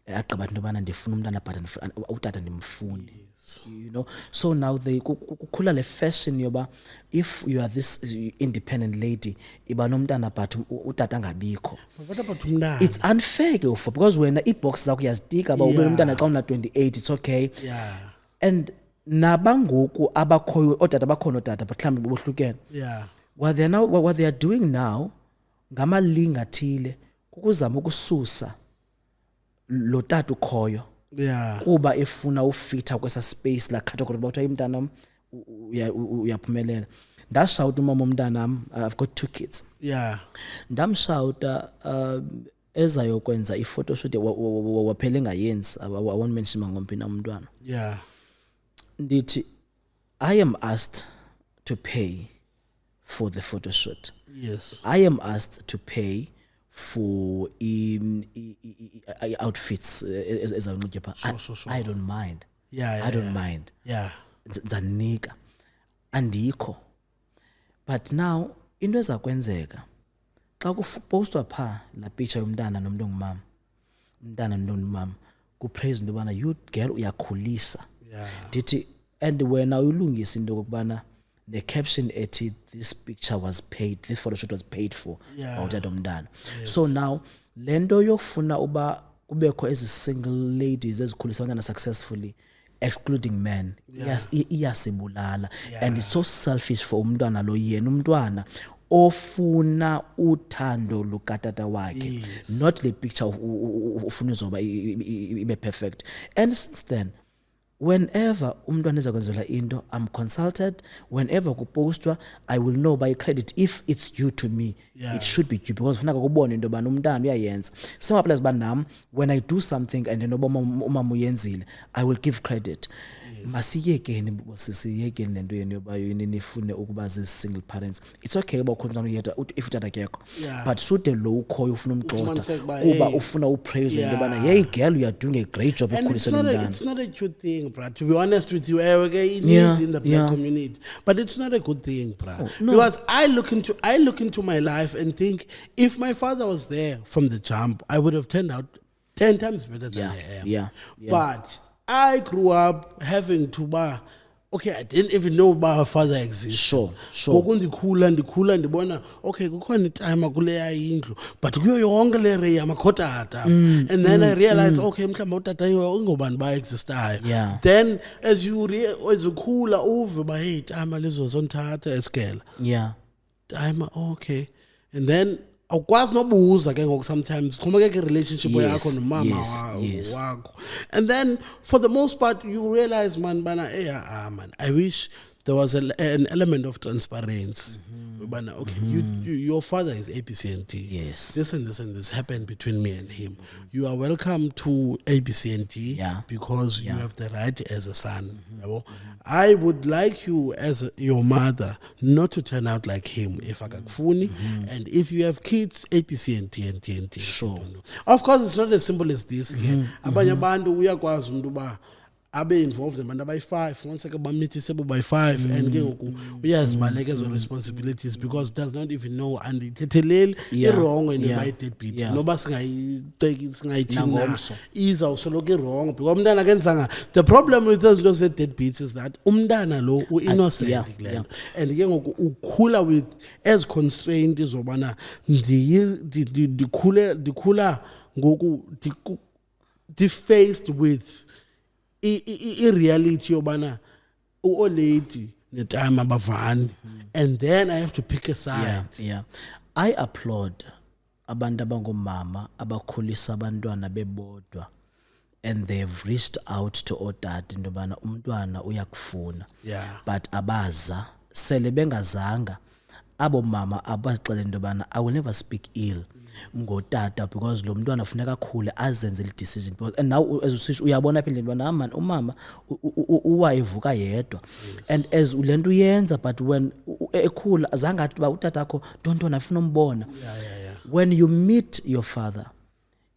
aqaba into bana ndifuna umntana but utata ndimfuni. You know, so now they kukhula le fashion yoba if you are this independent lady iba nomntana but utata ngabikho. It's unfair ke ufo because wena i-box zakho uyazidika ba ube nomntana xa una 28, it's okay. And nabangoku abakhoyo otata bakhona otata but mhlawumbe bohlukene. What they are doing now ngamalinga thile kukuzama ukususa lo tata ukhoyo kuba efuna ufitha kwesa space la category bathi umntana uyaphumelela. Ndashawuta umama umntanam, I've got 2 kids. Ndamshawuta ezayokwenza i-photoshoot waphele ngayenzi, I won't mention mangomphi na umntwana. ndithi I am asked to pay for the photo shoot. Yes. I am asked to pay for outfits as I don't mind. I don't mind. Yeah. Zanika andikho. But now into ezakwenzeka xa kupostwa pha la picture yomntana nomuntu ongumama. Umntana nomuntu ongumama kupraise into bana you girl uyakhulisa. Ndithi and wena uyilungisa into kokubana the caption ethi this picture was paid, this photo shoot was paid for awutata umntana. So now lento yofuna uba kubekho ezi single ladies ezikhulisa abantwana successfully excluding men iyasibulala and it's so selfish for umntwana lo yena umntwana ofuna uthando lukatata wakhe not the picture ufuna uzoba ibe perfect. And since then whenever umntwana ezakwenzelwa into I'm consulted. Whenever kupostwa I will know by credit if it's due to me. It should be due because funeka kubone into bana umntwana uyayenza. Some place banam when I do something and noba umama uyenzile I will give credit. Masiyekeni sisiyekeni lento yenu yoba nifune ukuba single parents. It's okay uba ukhona umntwana uyedwa if utata kekho but sude lo ukhoyo ufuna umgxotha kuba ufuna upraise into bana hey girl you are doing a great job ekukhuliseni umntana. It's not a cute thing, bruh. To be honest with you, it needs in the black community, but it's not a good thing, bruh. Because I look into my life and think if my father was there from the jump, I would have turned out 10 times better than I am. But I grew up having to buy. Okay, I didn't even know about her father exists. Sure. Ngoku ndikhula ndibona okay kukhona itime kuleya indlu but kuyo yonke le ray amakhotata and then I realized okay mhlawumbe utata ingobani ba existayo. Then as you ukhula uve ba hey time lezo zonthatha esikela. Time okay. And then awukwazi nobuza ke ngoku sometimes xhomekeke relationship yakho nomama wakho. And then for the most part you realize man bana man I wish there was an element of transparency. Bana okay your father is ABCNT. This and this happened between me and him. You are welcome to ABCNT because you have the right as a son. I would like you as your mother not to turn out like him if akakufuni and if you have kids ABCNT. Sure. Of course it's not as simple as this. Abanye abantu uyakwazi umuntu ba abe involved nabantu abayi-5 once bamithi sebo bayi-5 and ke ngoku uyazibaleka ezo responsibilities because does not even know and ithetheleli irongo into bayi-deadbeat noba singayithina izawusoloko irongo because umntana akenzanga. The problem with those zinto ze-deadbeats is that umntana lo u-innocent kule nto and ke ngoku ukhula with as constraint izobana ndikhula ngoku faced with i-reality yobana u-olady netime abavani and then I have to pick a side. I applaud abantu abangomama abakhulisa abantwana bebodwa and they've reached out to otata into bana umntwana uyakufuna but abaza sele bengazanga abo mama abaxela into bana I will never speak ill ngotata because lo mntwana funeka akhule azenze le decision and now as usisho uyabona phela into bana man umama uwayivuka yedwa and as lento uyenza but when ekhula azange athi ba utata akho don't afuna umbona. When you meet your father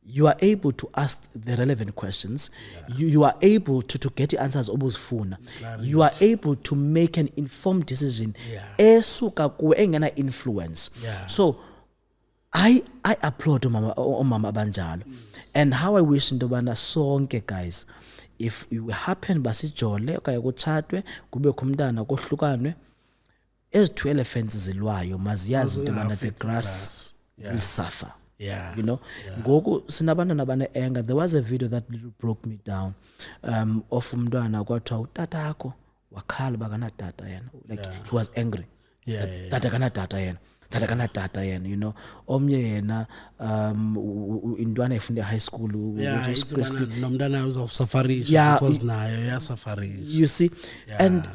you are able to ask the relevant questions. You are able to get the answers obuzifuna. You are able to make an informed decision esuka kuwe engena influence. So I applaud umama abanjalo and how I wish into bana sonke guys if you happen basijole okanye kuchatwe kube khumntana kohlukanwe ezi elephants zilwayo maziyazi into bana the grass will suffer. You know, ngoku sinabantwana bane-anger. There was a video that little broke me down of umntwana kwathiwa utata akho wakhala bakanatata yena like he was angry tata kanatata yena you know omnye yena intwana efunda high school nomntana uzasafarisha because nayo yasafarisha you see and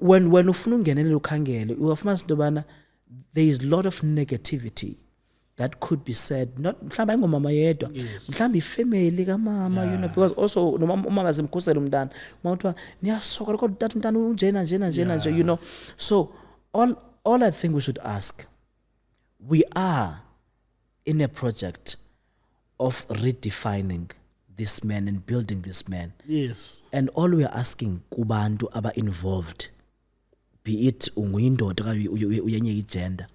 when ufuna ungenelela ukhangele uyafumana into bana there is a lot of negativity that could be said, not mhlawumbe ayingomama yedwa mhlawumbe ifamily kamama, you know, because also umama zimkhusela umntana mawuthiwa niyasoka kodwa utata umntana unjena nje, you know. So all I think we should ask, we are in a project of redefining this man and building this man. Yes. And all we are asking kubantu aba involved, be it unguyindoda uyenye igender,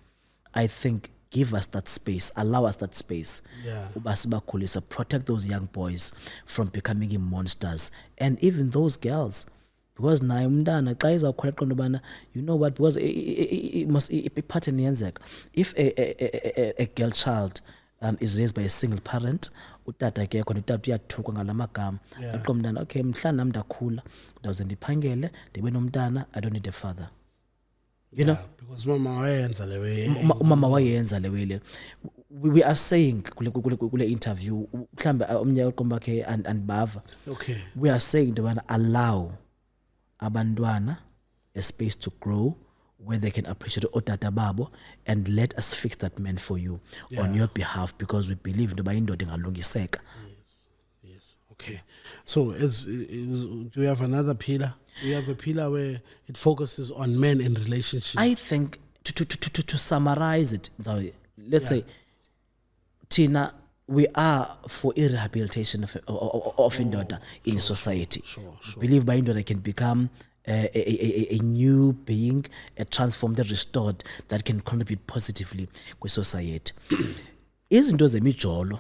I think give us that space, allow us that space. Ubasibakhulisa, protect those young boys from becoming monsters, and even those girls. Because naye umntana xa izawukhola qonda ubana, you know what, because i-pattern yenzeka. If a girl child is raised by a single parent, utata ke khona utata uyathukwa ngalamagama, aqonda umntana, okay, mhla nami ndakhula ndawuze ndiphangele ndibe nomntana, I don't need a father. You know, because mama wayenza le way. Mama wayenza le way le. We are saying kule interview mhlambe omnye uqomba ke and bava. Okay. We are saying to allow abantwana a space to grow where they can appreciate otata babo, and let us fix that man for you on your behalf, because we believe into indoda ingalungiseka. Yes. Okay. So do you have another pillar? We have a pillar where it focuses on men and relationships. I think to summarize it, let's say, Tina, we are for a rehabilitation of indoda in society. Sure. Believe by indoda can become a new being, a transformed, restored, that can contribute positively to society. Izinto zemijolo,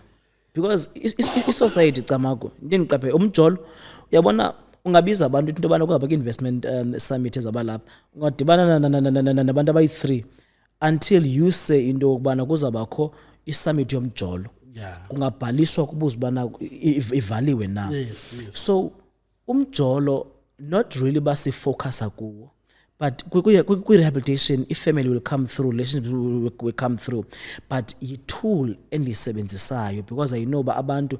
because i-society camako ndiqaphe umjolo uyabona ungabiza abantu into bana kwaba investment summit ezabalapha ungadibana nabantu abayi3 until you say into okubana kuzabakho isummit yomjolo, kungabhaliswa kubuza bana ivaliwe na. So umjolo not really basi focus kuwo, but rehabilitation, if family will come through, relationships will come through, but tool endisebenzisayo, because I know abantu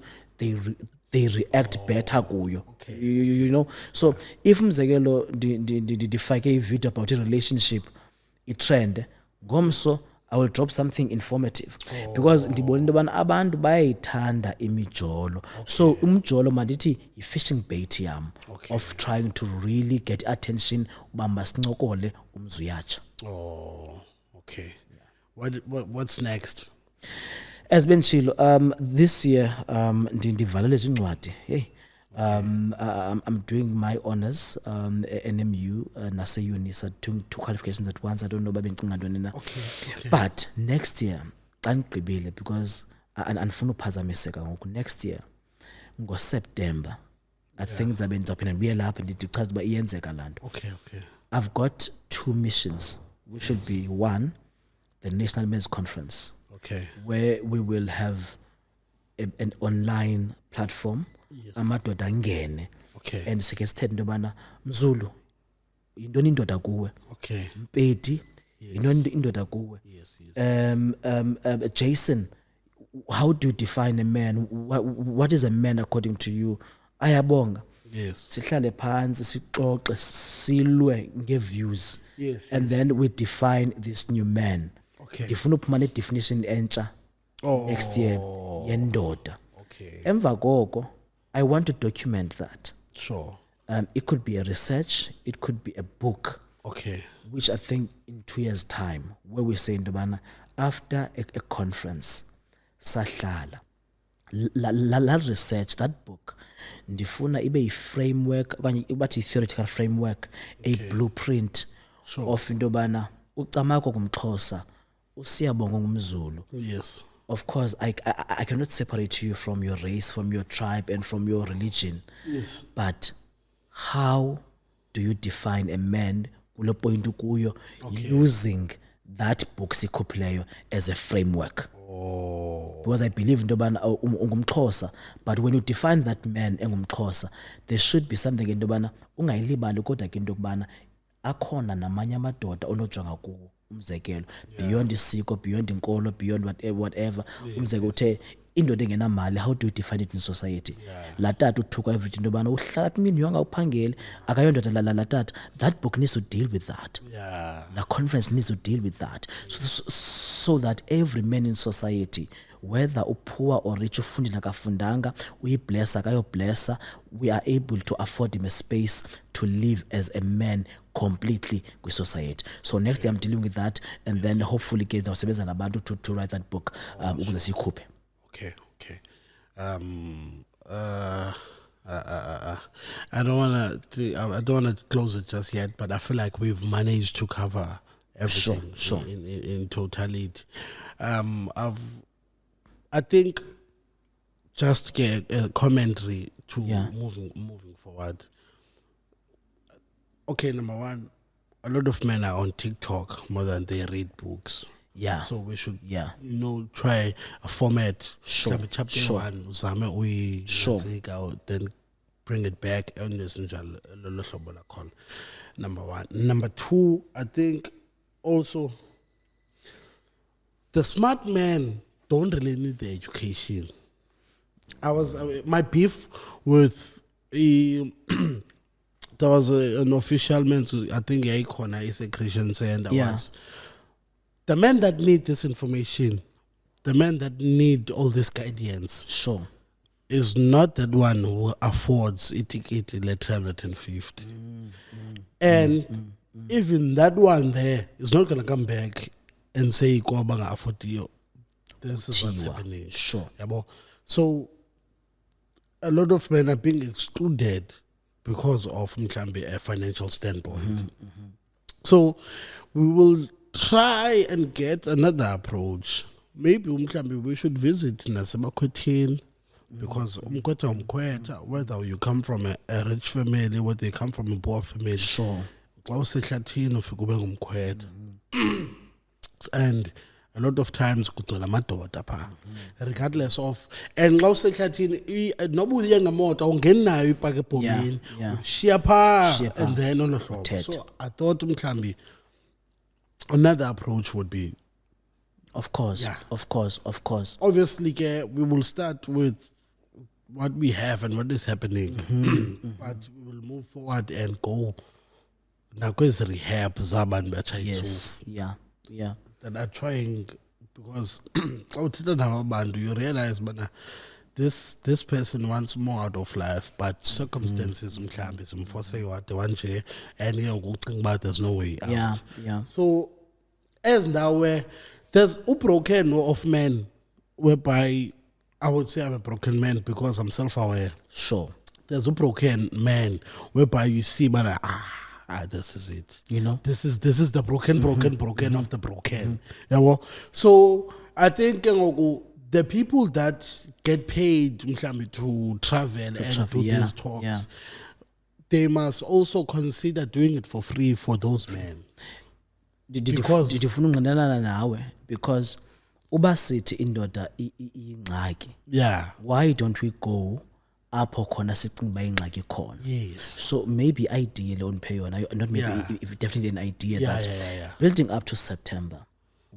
they react better kuyo. You know, so if mzekelo ndifake a video about a relationship, a trend, ngomso I will drop something informative, because ndibona into bana abantu bayayithanda imijolo. So umjolo mandithi yi-fishing bait yam of trying to really get attention uba masincokole umzuyatsha. Okay. What's next? As benchilo, this year ndivalele zincwadi. Hey, I'm doing my honors NMU nase UNISA, doing 2 qualifications at once. I don't know babe ncinga ntoni na. Okay. But next year xa ndigqibile, because andifuna uphazamiseka ngoku, next year ngo-September I think ndizawuphinda ndibuye lapha ndichaza uba iyenzeka laa nto. Okay. I've got 2 missions, which should be 1, the National Men's Conference, where we will have an online platform, amadoda angene, and sike sithethe into yobana Mzulu yintoni indoda kuwe, Mpedi yintoni indoda kuwe, Jason, how do you define a man? What is a man according to you? Ayabonga. Sihlale phansi sixoxe silwe nge-views, and then we define this new man. Ndifuna uphuma ne-definition entsha next year yendoda. Emva koko I want to document that. It could be a research, it could be a book, which I think in 2 years time, where we say into bana after a conference sahlala la research, that book ndifuna ibe yi-framework okanye bathi theoretical framework, a blueprint of into bana ucamako kumXhosa usiyabonga ngumZulu. Of course, I cannot separate you from your race, from your tribe, and from your religion. But how do you define a man kulo point ukuyo using that book sikupleyo as a framework? Because I believe into bana ungumXhosa, but when you define that man engumXhosa, there should be something into bana ungayilibali kodwa ke into kubana akhona namanye amadoda onojonga kuwo. Umzekelo beyond isiko, beyond inkolo, beyond whatever. Umzekelo uthe indoda engenamali, how do you define it in society? La tata uthukwa everything into bana uhlala imini yonke uphangele akayondoda la tata. That book needs to deal with that. La conference needs to deal with that. so that every man in society, whether poor or rich, ufundile akafundanga, uyiblessa akayoblessa, we are able to afford him a space to live as a man completely with society. So next year I'm dealing with that, and then hopefully kids awusebenza nabantu to write that book ukuze siyikhuphe. Okay. I don't wanna close it just yet, but I feel like we've managed to cover everything Sure. in totality. I think just get a commentary to moving forward. Okay, number one, a lot of men are on TikTok more than they read books. Yeah. So we should, Yeah. try a format. Sure. Chapter Sure. one, uzame uyi- Sure. take out, then bring it back. Number one. Number two, I think also the smart men don't really need the education. My beef with there was an official man, I think Icona is a Christian center. Yeah. Was the men that need this information, the men that need all this guidance, Sure. is not that one who affords a ticket like 350. And even that one there is not going to come back and say, "Ko banga afford you." This is what's Tiwa. happening. Sure. Yabo. So a lot of men are being excluded because of mhlambe, a financial standpoint. So we will try and get another approach. Maybe mhlambe, we should visit Nasemakhwetheni, because umkhwetha, whether you come from a rich family, whether they come from a poor family, Sure. xa usehlathini ufike ube ngumkhwetha. And a lot of times kugcwala amadoda pha, regardless of, and xa usehlathini noba uye ngemoto awungeni nayo ipaka ebhomeni, Yeah. ushiya phaa, Ushiya phaa. and then olo hlobo. Uthethe. So I thought mhlambi another approach would be, Of course. Yeah. Of course. obviously we will start with what we have and what is happening, but we will move forward and go nakwezi rehab zabantu batshayisa Yes. Yeah. that are trying, because xa uthetha nabo bantu you realize bana this person wants more out of life, but circumstances mhlambi zimforce wade wanje, and ke ngoku ucinga uba there's no way out. Yeah. So as now where there's a broken of men, whereby I would say I'm a broken man because I'm self-aware. Sure. There's a broken man whereby you see, but this is it. You know? This is the broken of the broken. Yeah, well, so I think the people that get paid mhlambi, to travel and travel, do yeah, these talks, yeah. they must also consider doing it for free for those men. Because- ndifuna unqinelana nawe because uba sithi indoda iyingxaki, Yeah. why don't we go apho khona sicinga uba ingxaki khona? Yes. So maybe idea le oniphe yona, not maybe, Yeah. if definitely an idea Yeah, that yeah. building up to September,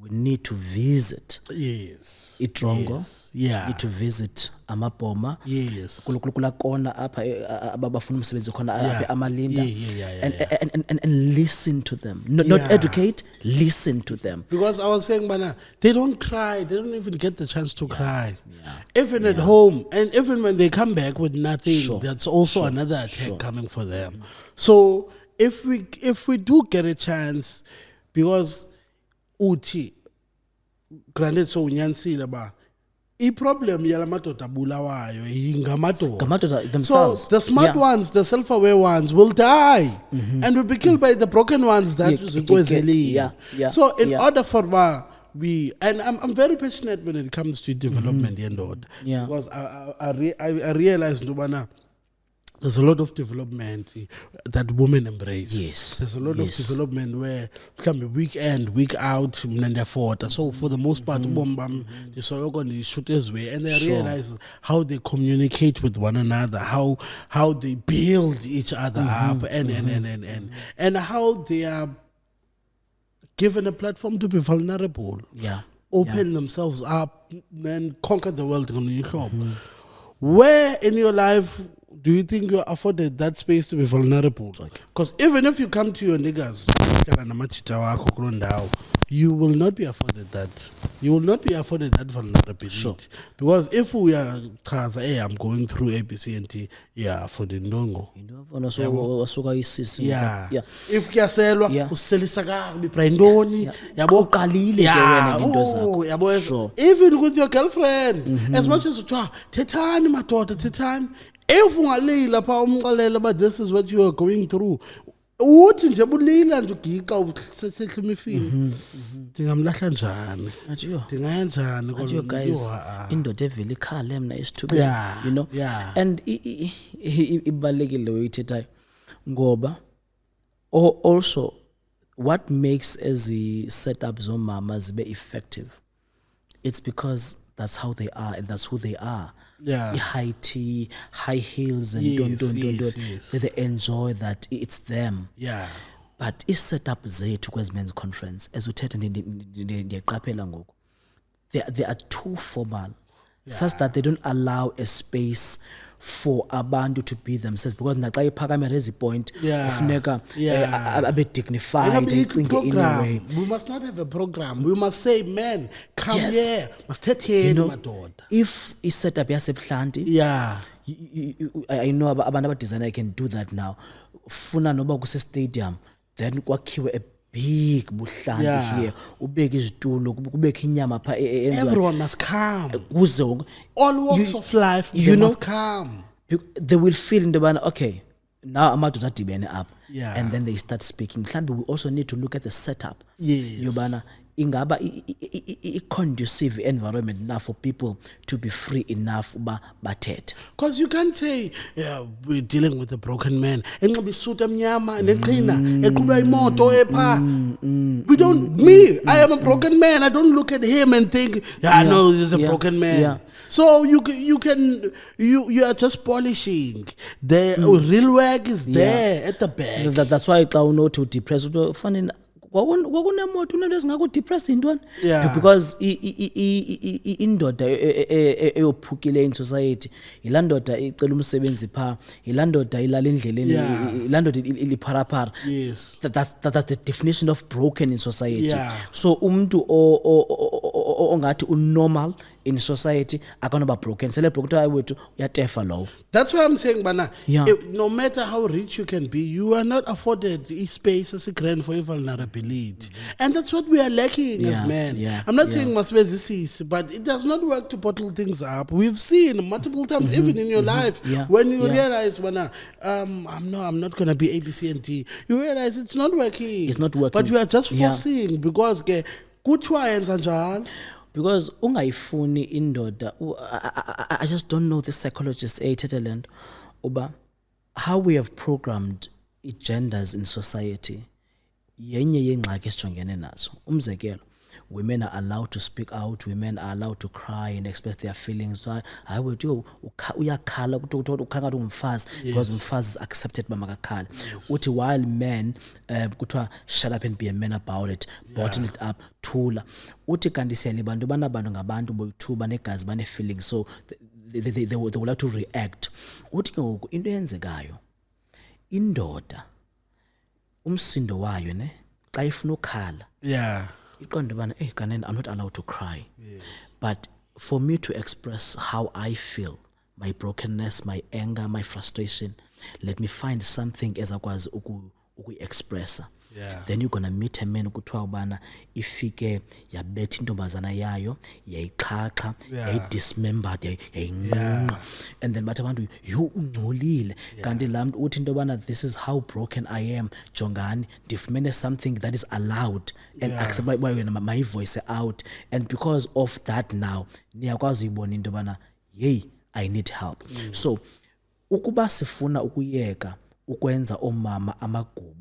we need to visit Yes. iTrongo, Yes. Yeah. need to visit amabhoma, Yes. kula kona apha abafuna umsebenzi khona Yeah. apha amalinda, Yeah. and listen to them, not Yeah. educate, listen to them. Because I was saying, Bana, they don't cry. They don't even get the chance to cry. Even at home, and even when they come back with nothing, Sure. that's also another attack coming for them. So if we do get a chance, because uthi, granted, so unyanisile ba, i-problem yala madoda bulawayo ingamadoda. Ngamadoda So themselves. the smart Yeah. ones, the self-aware ones will die and will be killed by the broken ones that Yeah. So in Yeah. order for I'm very passionate when it comes to development, Yeah. because I realized Ndubana, there's a lot of development that women embrace. Yes. There's a lot Yes. of development where come week in, week out, mnandafota. So for the most part, they sort of shoot as way, and they Sure. realize how they communicate with one another, how they build each other up, and how they are given a platform to be vulnerable. Yeah. Open themselves up and conquer the world. Where in your life do you think you're afforded that space to be vulnerable? Because even if you come to your niggas, you will not be afforded that. You will not be afforded that vulnerability. Sure. Because if we are, hey, I'm going through A, B, C, and T, yeah, for the ndongo. wasuka isisi Yeah. yeah If kuyaselwa Yeah. uselisa kabi brandoni yabo uqalile ke wena into zakho yabo Sure. even with your girlfriend as much as uthiwa thethani madoda thethani if ungalila pha umxelela but this is what you are going through uthi nje bulila nje ugiqa usehla imifini ndingamlahla njani Ajiyo. ndingaya njani But you guys, indoda evela ikhale mna isithubeni, Yeah, you know, yeah. and ibalekile uyithethayo ngoba also what makes ezi setups zomama zibe effective, it's because that's how they are and that's who they are. Yeah. High tea, high heels, and Yes, don't. yes. They enjoy that it's them. yeah But i-setup zethu kwezi men's conference as uthetha ndiyaqaphela ngoku they are too formal, such that they don't allow a space for abantu to be themselves, because naxa iphakamela ezi point Yeah. kufuneka Yeah. abe dignified, Maybe ayicinge in a program. way. We must not have a program. We must say, man, come Yes. here. Masithetheni You know, madoda. if i-setup yasebuhlanti Yeah. I know abantu abadesigner can do that now. Funa noba kuse-stadium, then kwakhiwe a big buhlanti Yeah. here, ubeke izitulo, kubekho inyama pha enziwa Everyone must come. kuze wonke- All walks You- of life, you they know, must come. they will feel into yobana okay, now amadoda adibene up, Yeah. and then they start speaking. Mhlawumbi we also need to look at the setup. Yes. Yobana ingaba i-conducive environment now for people to be free enough uba bathethe. Because you can't say, yeah, we're dealing with a broken man. Enxiba isuti emnyama neqhina eqhuba imoto epha. We don't, me, I am a broken man. I don't look at him and think, yeah, no, he's a Yeah. broken man. Yeah. So you are just polishing. The real work is there at the back. That's why xa unothi udepressed ufane kwakunemoto unento ezingakudepressed yintoni. Yeah. Because indoda eyophukileyo in society yilaa ndoda icela umsebenzi phaa, yilaa ndoda ilala endleleni, Yeah. yilaa ndoda ilipharapara. Yes. That's the definition of broken in society. Yeah. So umntu ongathi unormal in society akanoba broken, sele broken hayi wethu uyatefa lowo. That's why I'm saying, Bana, Yeah. no matter how rich you can be, you are not afforded space as a grand for vulnerability. And that's what we are lacking as Yeah, men. yeah, I'm not yeah. saying Maswezi, but it does not work to bottle things up. We've seen multiple times, even in your life, Yeah, when you yeah. realize, Bana, I'm not going to be A, B, C, and D. You realize it's not working. It's not working. But you are just Yeah. forcing because kuthiwa yenza njalo. Because ungayifuni indoda I just don't know the psychologist ethethe le nto uba how we have programmed genders in society yenye yeengxaki esijongene nazo. Umzekelo, women are allowed to speak out, women are allowed to cry and express their feelings. Hayi wethu uyakhala kuthiwa ukhala ngathi ungumfazi because umfazi is accepted uba makakhale. Uthi while men kuthiwa shut up and be a man about it, bottle it up, thula. Uthi kanti siyali bantu banabantu ngabantu boyi-2 banegazi bane-feelings, so they would like to react. Uthi ke ngoku into eyenzekayo indoda umsindo wayo ne xa ifuna ukhala Yeah. iqonde bana kanene I'm not allowed to cry. But for me to express how I feel, my brokenness, my anger, my frustration, let me find something ezakwazi ukuyi-expressa. Yeah. Then you're gonna meet a man kuthiwa ubana ifike yabetha intombazana yayo yayixhaxha, yayidismembered, yayinqunqa, and then bathi abantu you ungcolile, kanti laa mntu uthi into yobana this is how broken I am, jongani ndifumene something that is allowed and accepted by wena mayivoice out, and because of that now niyakwazi uyibona into yobana yey I need help. So ukuba sifuna ukuyeka ukwenza omama amagubu,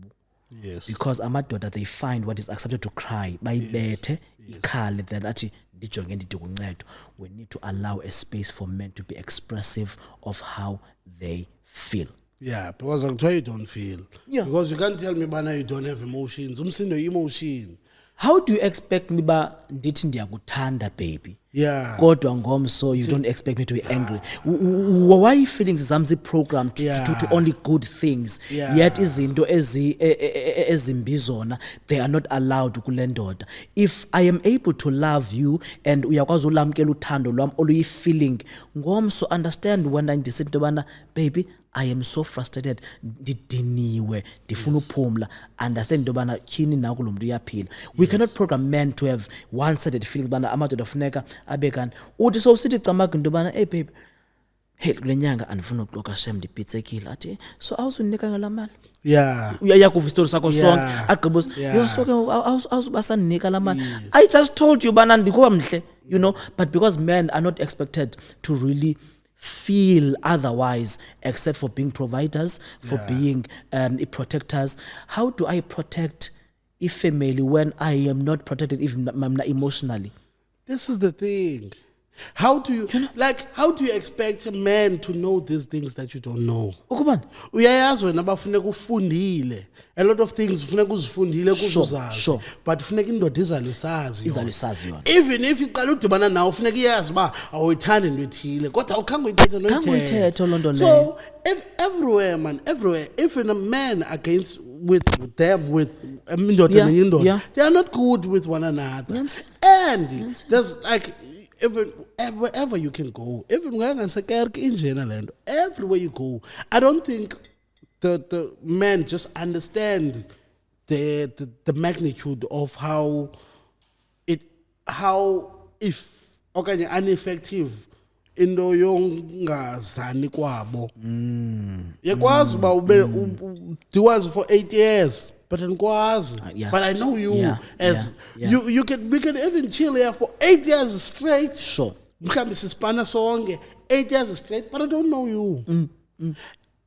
Yes. because amadoda they find what is accepted to cry bayibethe ikhale then athi ndijonge ndidinga uncedo, we need to allow a space for men to be expressive of how they feel. Yeah, because I'm trying you don't feel. Yeah. Because you can't tell me, Bana, you don't have emotions. Umsindo emotion. how do you expect me ba ndithi ndiyakuthanda baby Yeah. kodwa ngomso you don't expect me to be angry? Why feelings zami zi-programmed to only good things, Yeah. yet izinto ezimbi zona they are not allowed kule ndoda? If I am able to love you and uyakwazi ulamkela uthando lwami oluyi-feeling ngomso, understand when ndisithi into yobana baby I am so frustrated, ndidiniwe, ndifuna uphumla, understand into yobana tyhini na kulo mntu uyaphila. We cannot program men to have one-sided feelings bana amadoda funeka abe kanti uthi so usithi camaka into yobana hey babe, hey kule nyanga andifuna ukuxoka shem ndibhitsekile, athi so awuzunika ngalaa mali Yeah. uyayakuva istori sakho sonke agqiba yo so ke awubasandinika laa mali. I just told you bana ndikuba mhle, you know, but because men are not expected to really feel otherwise except for being providers, for being protectors. How do I protect a family when I am not protected even emotionally? This is the thing. How do you how do you expect a man to know these things that you don't know? Ukubani? Uyayazi wena bafuneka ufundile. A lot of things funeka uzifundile kuzuzazi. Sure. But funeka indoda izalisazi. Izalisazi yona. Even if iqala udibana nawe funeka iyazi ba awuyithandi into ethile kodwa awukhange uyithethe uyithethe loo nto So everywhere man, everywhere, even a man against with them with indoda nenye indoda, they are not good with one another. And there's like even wherever you can go, even everywhere you go, I don't think the men just understand the magnitude of how ineffective into yongazani kwabo. Yakwazi uba ube diwazi for 8 years. But but I know you we can even chill here for 8 years straight. Sure. Mkhambi sisipana sonke 8 years straight, but I don't know you.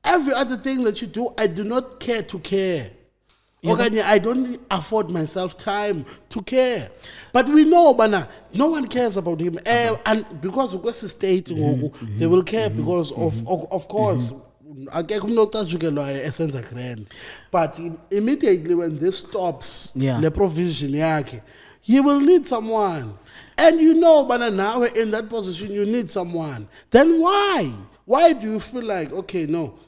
Every other thing that you do, I do not care to care. Okay, I don't afford myself time to care. But we know, bana, no one cares about him. And because of West State, they will care because of course. But immediately when this stops, the provision, you will need someone. And you know, but now in that position, you need someone. Then why? Why do you feel like, okay, no,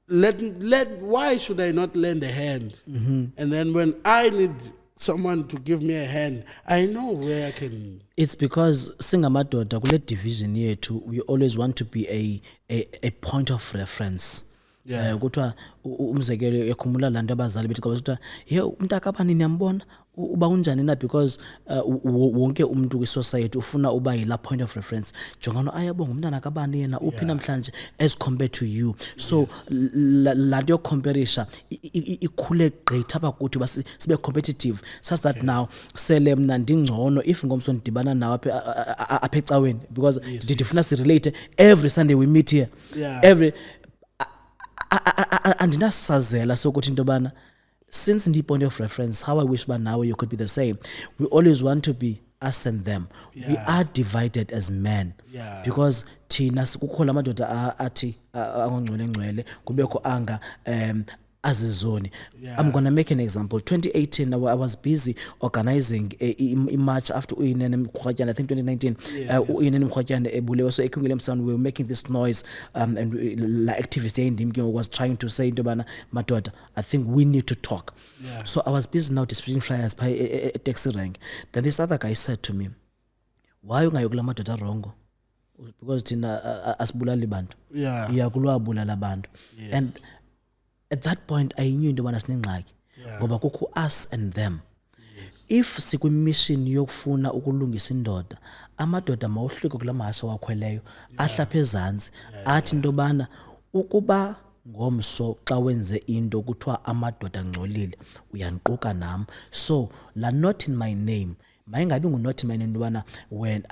why should I not lend a hand? And then when I need someone to give me a hand, I know where I can. It's because singamadoda kule division yethu, we always want to be a point of reference. Kuthiwa umzekelo ekhumula laa nto abazali bethi xa kuthiwa ye umntakabani niyambona uba unjani na, because wonke umntu kwisociety ufuna uba yilaa point of reference. Jongana ayabonga umntana kabani yena uphi namhlanje as compared to you. So laa nto yokukhomparisha ikhule gqitha apha kuthi uba sibe competitive such that now sele mna ndingcono if ngomso ndidibana nawo apha ecaweni, because ndifuna sirelate every Sunday we meet here. Every andinasazela sokuthi into yobana since the point of reference, how I wish by now you could be the same. We always want to be us and them. We are divided as men because thina kukho la madoda athi angongcwele ngcwele kubekho anga azizoni. I'm going to make an example. 2018, I was busy organizing a march after Uyinene Mkhwatyana, I think 2019. Uyinene Mkhwatyana ebulewe, so we were making this noise, and activists was trying to say to madoda, I think we need to talk. So I was busy now distributing flyers by a taxi rank. Then this other guy said to me, why ungayokula madoda rongo? Because thina asibulali bantu. Iyakulwa bulala bantu. And at that point, I knew into wanasningxaki ngoba kukho us and them. If sikwi-mission yokufuna ukulungisa indoda, amadoda mawuhluke kula mahashe wakhweleyo ahlaphe ezantsi athi into yobana ukuba ngomso xa wenze into kuthiwa amadoda angcolile uyandiquka nam, so la not in my name mayingabi ngu-not in my name intobana when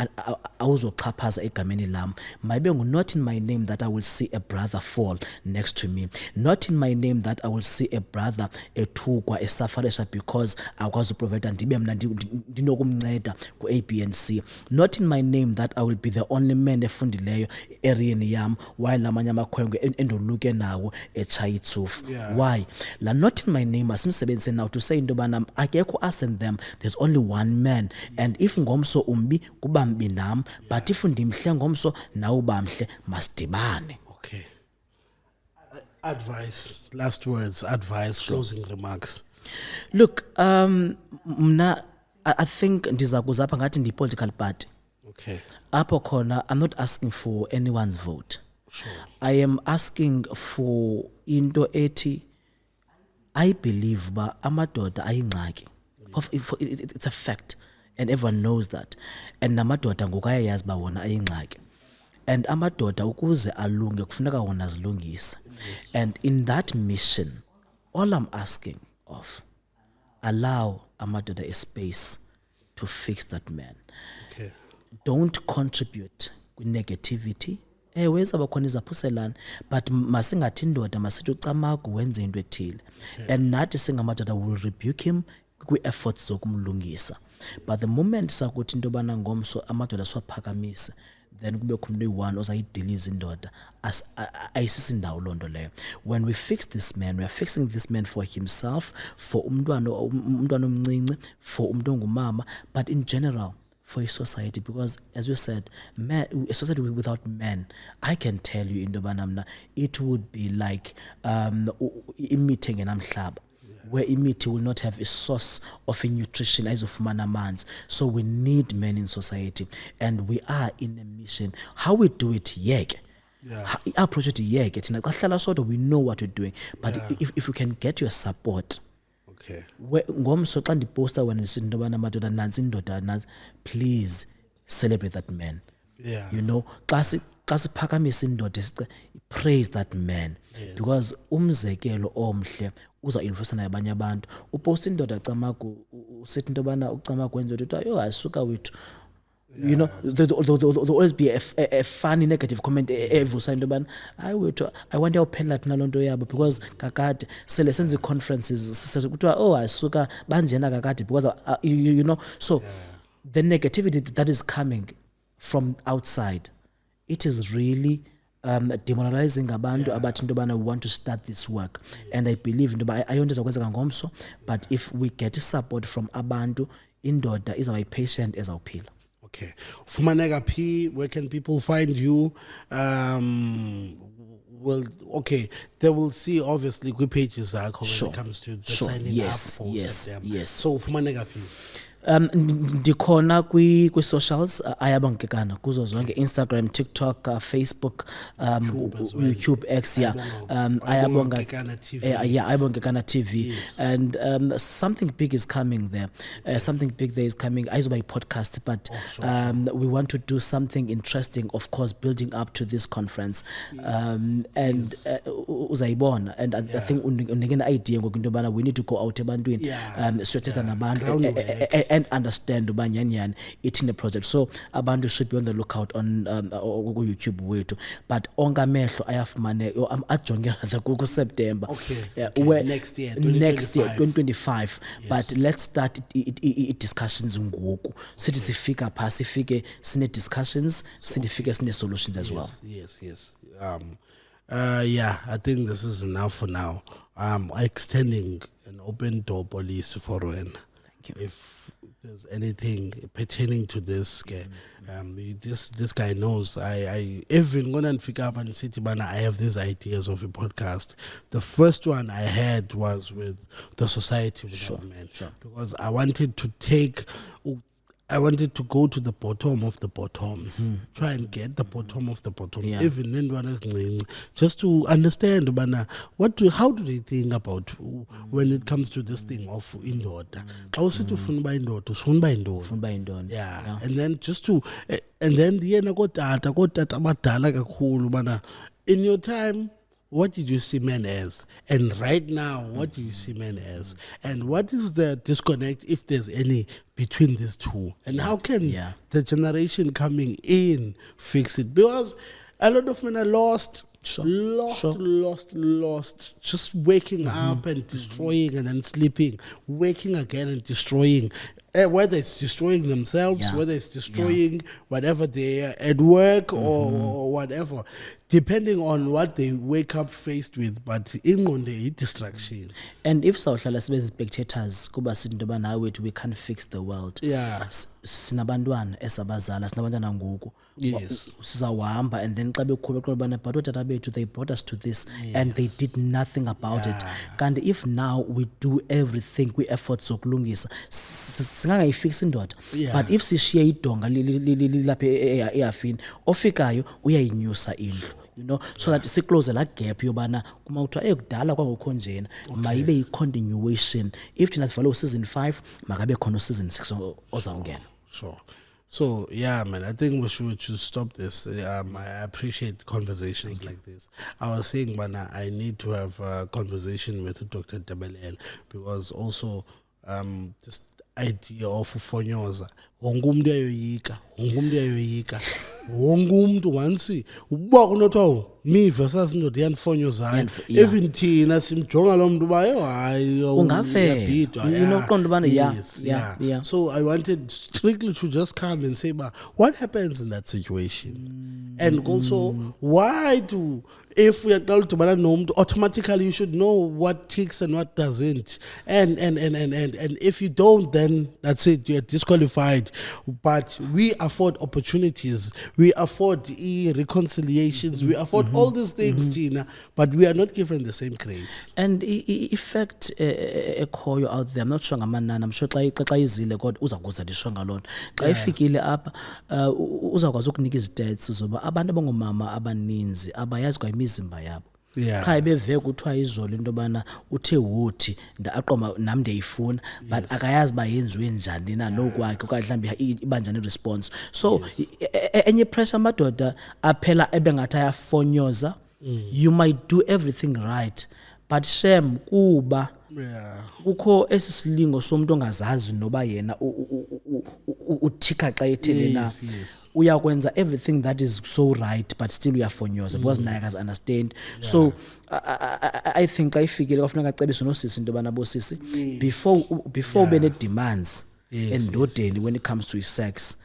awuzoxhaphaza egameni lam, mayibe ngu-not in my name that I will see a brother fall next to me, not in my name that I will see a brother ethukwa esafarisha because akwazi uprovida ndibe mna ndinokumnceda ku-A, B and C, not in my name that I will be the only man efundileyo eriyeni yam while amanye amakhwenkwe endoluke nawo etshaya itsufu. Why? La not in my name asimsebenzise now to say into yobana akekho us and them, there's only one man, and if ngomso umbi kuba mbi nam, but if ndimhle ngomso nawe uba mhle masidibane. Okay. Advice, last words, advice, closing remarks. Look, mna I think ndiza kuza apha ngathi ndi-political party. Okay. Apho khona I'm not asking for anyone's vote. Sure. I am asking for into ethi I believe ba amadoda ayingxaki. It's a fact and everyone knows that. And namadoda ngoku ayayazi ba wona ayingxaki. And amadoda ukuze alunge kufuneka wona azilungise. And in that mission, all I'm asking of, allow amadoda a space to fix that man. Okay. Don't contribute with negativity. Ewe zabakhona izaphuselana, but masingathi indoda masithi ucamagu wenze into ethile. And nathi singamadoda will rebuke him kwi-efforts zokumlungisa. But the moment sakuthi into yobana ngomso amadoda siwaphakamise, then kube khona uyi-one ozayidiliza indoda, ayisisi ndawo loo nto leyo. When we fix this man, we are fixing this man for himself, for umntwana omncinci, for umntu ongumama, but in general for a society, because as you said, man, a society without men, I can tell you into yobana mna it would be like imithi engenamhlaba, where imithi will not have a source of a nutrition ayizofumana amanzi. So we need men in society, and we are in a mission. How we do it, yeke. Our project yeke. Thina xa sihlala sodwa, we know what we're doing, but if we can get your support. Okay. Ngomso xa ndiposta wena ndisithi into yobana madoda nantsi indoda nantsi, please celebrate that man. You know, xa siphakamisa indoda praise that man. Because umzekelo omhle uza influence na abanye abantu. Upost indoda camagu usithi into yobana ucamagu wenza into yo ayisuka wethu. You know, there'll always be a funny negative comment evusa into yobana hayi wethu I want uyaphela phi naloo nto yabo, because kakade sele senza ii-conferences kuthiwa oh ayisuka banjena kakade, because you know, so the negativity that is coming from outside, it is really demoralizing abantu abathi into yobana we want to start this work. And I believe into yoba ayonto ezakwenzeka ngomso, but if we get support from abantu, indoda izawuba yi-patient ezawuphila. Okay. Fumaneka P, where can people find you? Well, okay, they will see obviously good pages when it comes to the signing up for September. Yes. So Fumaneka P. Ndikhona kwi-socials, ayabongekana kuzo zonke, Instagram, TikTok, Facebook, YouTube, X, Ayabongekana TV. Ayabongekana TV. And something big is coming there. Something big there is coming. Ayizoba yi-podcast, but we want to do something interesting, of course, building up to this conference. And uzayibona, and I think unike idea ngoku into yobana we need to go out ebantwini, siyothetha nabantu and understand uba nyani it's in the project. So abantu should be on the lookout on YouTube wethu, but onke amehlo ayafumaneka ajonge ku September. Okay. Next year 2025. But let's start discussions ngoku, sithi sifika pha sifike sine discussions, sifike sine solutions as well. Yes. I think this is enough for now. Extending an open door policy for when. If there's anything pertaining to this, this guy knows. I even gonna pick up and say, I have these ideas of a podcast. The first one I had was with the Society Without Men, because I wanted to go to the bottom of the bottoms, try and get the bottom of the bottoms, even in just to understand how do they think about when it comes to this thing of indoda. And then just to in your time what did you see men as? And right now, what do you see men as? And what is the disconnect, if there's any, between these two? And how can the generation coming in fix it? Because a lot of men are lost. Lost. Just waking up and destroying and then sleeping, waking again and destroying. Whether it's destroying themselves, whether it's destroying whatever they are at work or whatever, depending on what they wake up faced with. But in on the distraction. And if sawuhlala sibe spectators kuba sithi into bana wethu we can't fix the world. Sinabantwana esabazala, sinabantwana ngoku. Yes. Sizawahamba and then xa bekhula beqonda bana but otata bethu they brought us to this and they did nothing about it. And if now we do everything we efforts zokulungisa singangayifix indoda. But if sishiye idonga lapha eyafini ofikayo uyayinyusa indlu. You know, so that close la gap yobana kuma kuthiwa ekudala kwangokho njena mayibe yi-continuation. If thina sivale season 5 makabe khona season 6 ozawungena. Sure. So yeah, man, I think we should stop this. I appreciate conversations like this. I was saying, man, I need to have a conversation with Dr. Dabelel, because also just idea of fonyoza wonke umuntu ayoyika once uba kunothiwa me versus indoda yandifonyozayo even thina simjonga lo muntu uba hayi ungavela unoqonda ubana yeah. So I wanted strictly to just come and say, but what happens in that situation? And also, why do, if we are told to automatically you should know what ticks and what doesn't, and if you don't, then that's it, you're disqualified. But we afford opportunities, we afford reconciliations, we afford all these things, Tina, but we are not given the same grace. And effect ekhoyo out there, I'm not sure ngamanani, I'm sure xa izile God uzakuza lishonga lona. Xa ifikile apha uzakwazi ukunika izidets zoba abantu abangomama abaninzi abayazi kwa imizimba yabo. Cha ibeve kuthiwa izolo into bana uthe wuthi aqoma nami ndiyifuna but akayazi ba yenziwe njani na lokwakhe okanye mhlambi ibanjani response. So enye pressure amadoda aphela ebengathi ayafonyoza. You might do everything right, but shame kuba kukho esisilingo somuntu ongazazi noba yena uthika xa ethele na uyakwenza everything that is so right but still uyafonyoza because naye akazi understand. So I think xa ifikile kwafuneka acebise nosisi into bana bosisi before bene demands endodeni when it comes to sex,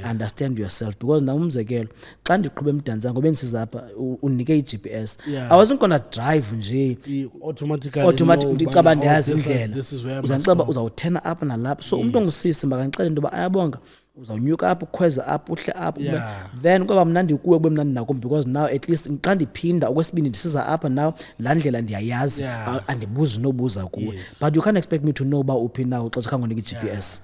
understand yourself, because na umzekelo xa ndiqhube emdantsanga ngoba ndisiza apha unike i-GPS I wasn't gonna drive nje automatically ndicaba ndiyazi indlela uzanixaba uzawuthena apha nalapha. So umuntu ongusisi makangixele into ba ayabonga uzawunyuka apha ukhweza apha uhle apha then kwaba mnandi kuwe kube mnandi nako because now at least xa ndiphinda okwesibini ndisiza apha now laa ndlela ndiyayazi andibuzi nobuza kuwe but you can't expect me to know uba uphi now xa khangonika i-GPS.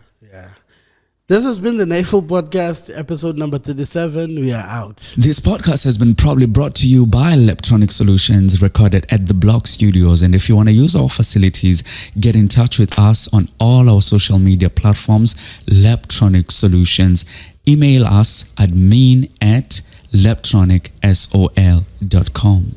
This has been the Nayful Podcast, episode number 37. We are out. This podcast has been proudly brought to you by Leptronic Solutions, recorded at the Block Studios. And if you want to use our facilities, get in touch with us on all our social media platforms, Leptronic Solutions. Email us admin@leptronicsol.com.